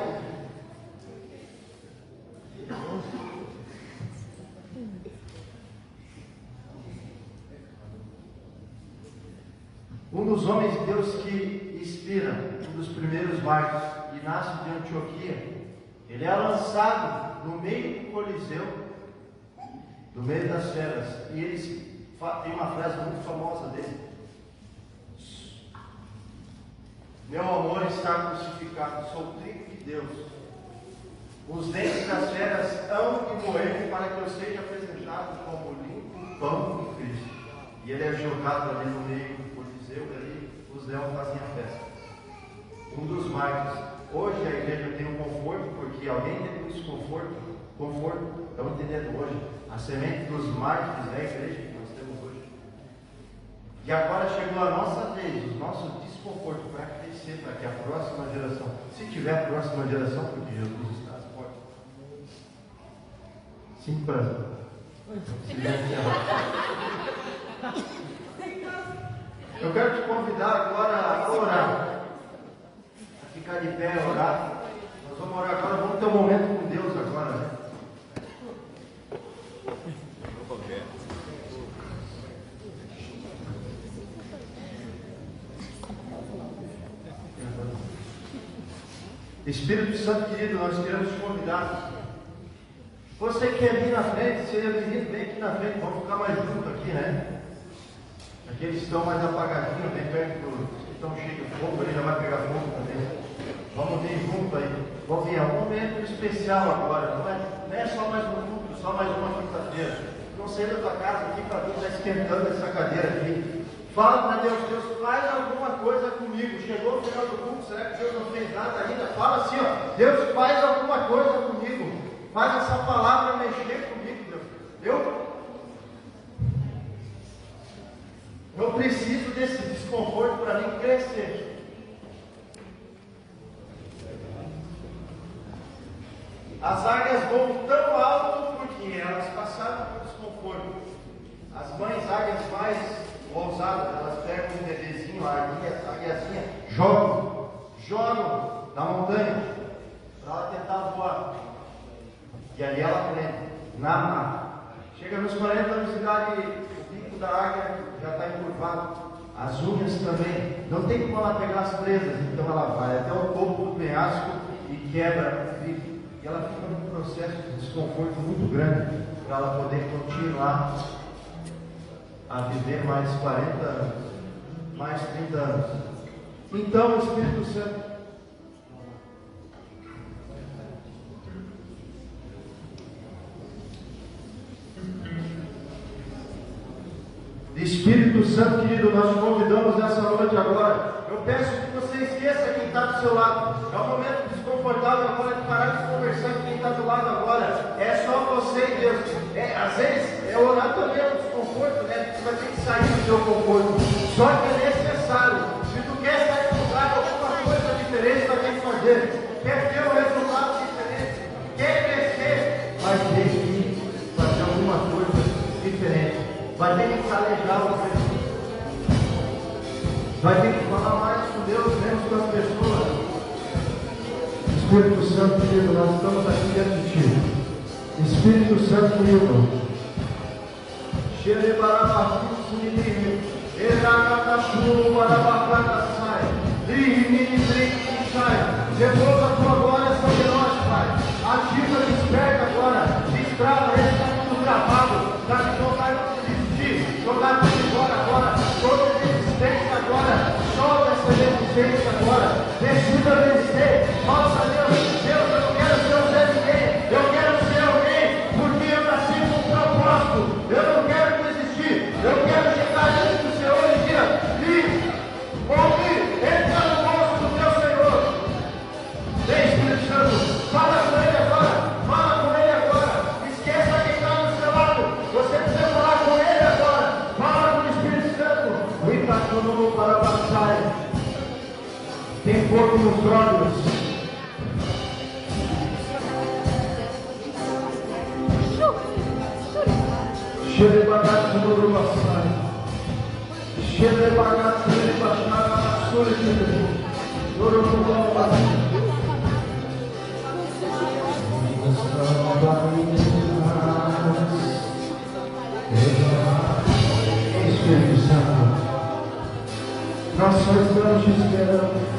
Um dos homens de Deus que inspira, um dos primeiros mártires, Inácio de Antioquia, ele é lançado no meio do Coliseu, no meio das feras, e eles têm uma frase muito famosa dele: meu amor está crucificado, sou trigo de Deus. Os dentes das feras hão de moer para que eu seja apresentado como limpo pão de Cristo. E ele é jogado ali no meio do Coliseu, ali os leões fazem a festa. Um dos mártires. Hoje a igreja tem um conforto, porque alguém teve um desconforto. Conforto, estão entendendo hoje? A semente dos mártires é a igreja que nós temos hoje. E agora chegou a nossa vez, o nosso desconforto para crescer, para que a próxima geração, se tiver a próxima geração, porque Jesus está às portas. 5 para 0. Eu quero te convidar agora a orar, a ficar de pé e orar. Nós vamos orar agora, vamos ter um momento com Deus agora, né? Espírito Santo querido, nós queremos te convidar. Você que quer vir na frente, seja bem-vindo, vem aqui na frente, vamos ficar mais juntos aqui, né? Aqueles que estão mais apagadinhos, bem perto dos que estão cheios de fogo, ali já vai pegar fogo também. Vamos vir junto aí. Vamos vir, é um momento especial agora, não é só mais um culto, só mais uma quinta-feira. Não sei da tua casa aqui para vir estar esquentando essa cadeira aqui. Fala para Deus, Deus faz alguma coisa comigo. Chegou o final do culto, será que Deus não fez nada ainda? Fala assim, ó, Deus faz alguma coisa comigo. Faz essa palavra mexer comigo, Deus. Eu preciso desse desconforto para mim crescer. As águias voam tão alto porque elas passaram por desconforto. As mães águias mais ousadas, elas pegam um bebezinho, a águiazinha, jogam na montanha para ela tentar voar. E ali ela aprende, na mar. Chega nos 40 anos de idade, o bico da águia já está encurvado, as unhas também. Não tem como ela pegar as presas, então ela vai até o topo do penhasco e quebra o bico. E ela fica num processo de desconforto muito grande para ela poder continuar a viver mais 40 anos, mais 30 anos. Então o Espírito Santo Espírito Santo, querido, nós te convidamos nessa noite agora. Eu peço que você esqueça quem está do seu lado. É um momento desconfortável agora de parar de conversar com quem está do lado agora. É só você e Deus. Às vezes, orar também é um desconforto, né? Você vai ter que sair do seu conforto. Só que é necessário. Se tu quer sair do lugar, alguma coisa diferente vai ter que fazer. Quer ter um resultado diferente, quer crescer, vai ter que fazer alguma coisa diferente. Vai ter que calejar o Senhor. Vai ter que falar mais com Deus, menos com as pessoas. Espírito Santo, querido, nós estamos aqui diante de Ti. Espírito Santo, querido. Repousa a tua glória sobre nós, Pai. Ativa, desperta agora. Destrava esse está tudo travado. Dá de vontade de desistir. Jogar tudo fora agora. Toda resistência agora. Solta essa resistência agora. Decida vencer. Nossa Deus, Deus, eu não quero ser o Zé ninguém. Eu quero ser alguém. Porque eu nasci com um propósito. Eu não quero desistir. Eu quero chegar diante do Senhor e dizer: ouvir, entra no gosto do teu Senhor. Vem, Espírito Santo, fala com ele agora. Fala com ele agora. Esqueça quem está do seu lado. Você precisa falar com ele agora. Fala com o Espírito Santo. Para passar. Tem fogo nos olhos. Cheire bagaço no passar. Cheire bagaço no passar. Espírito Santo, nós só estamos te esperando.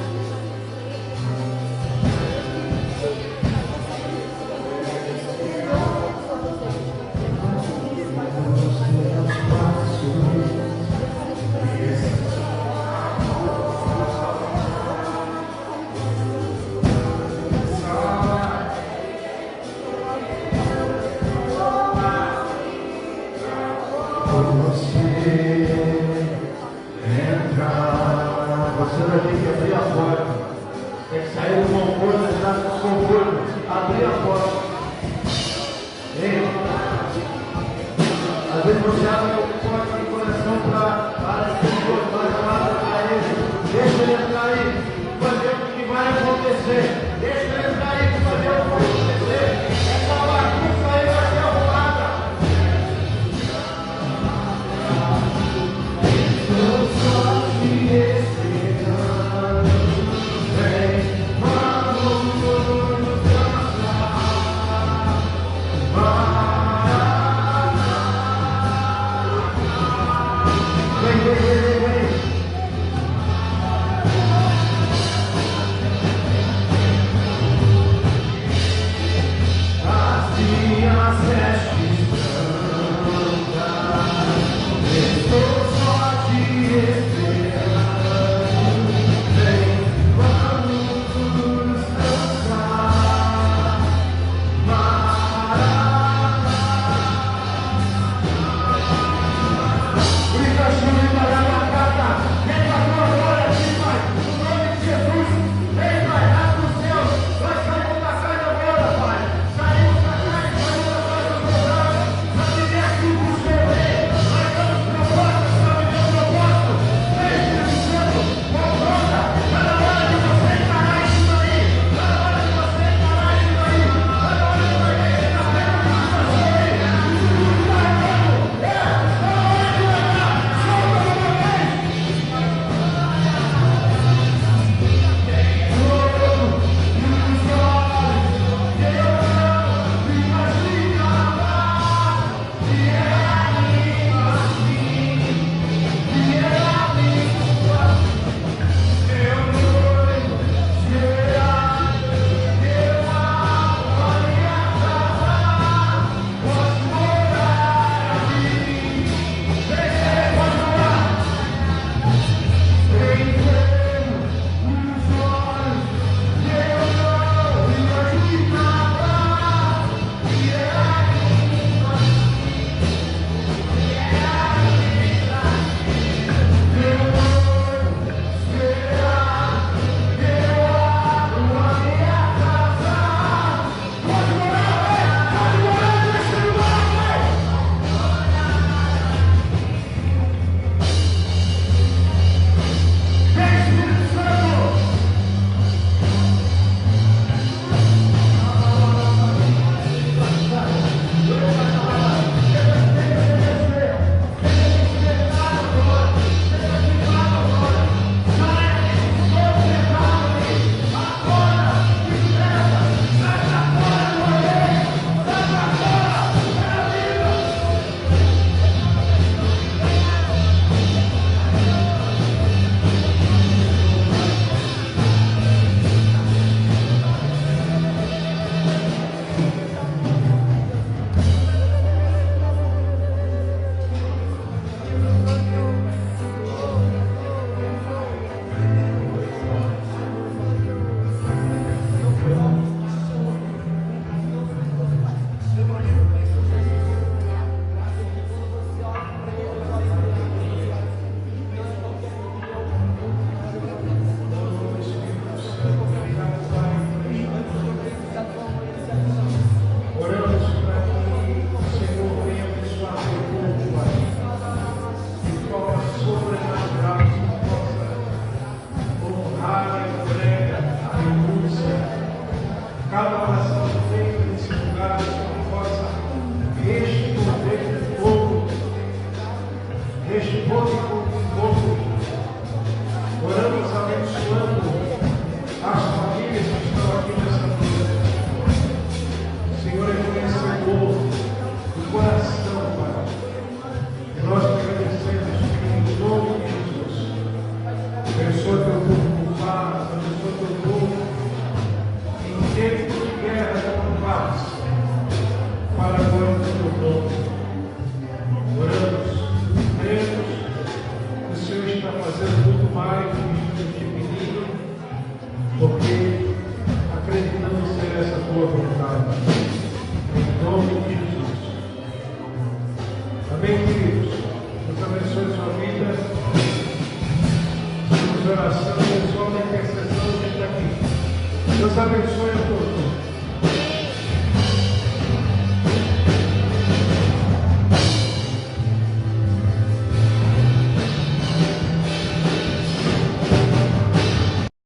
Você vai ter que abrir a porta. louvor e com fogo. Oramos abençoando as famílias que estão aqui nessa noite. O Senhor é conhecedor do coração, Pai. E nós te agradecemos, em nome de Jesus. Abençoa teu povo com paz, abençoa teu povo em tempo de guerra com paz, para a glória do teu nome. Oramos, cremos que o Senhor está fazendo muito mais do que nos dividir, porque acreditamos ser essa tua vontade. Em nome de Jesus. Amém, queridos? Deus abençoe a sua vida. Oração, abençoa a intercessão que está aqui. Deus abençoe a todos.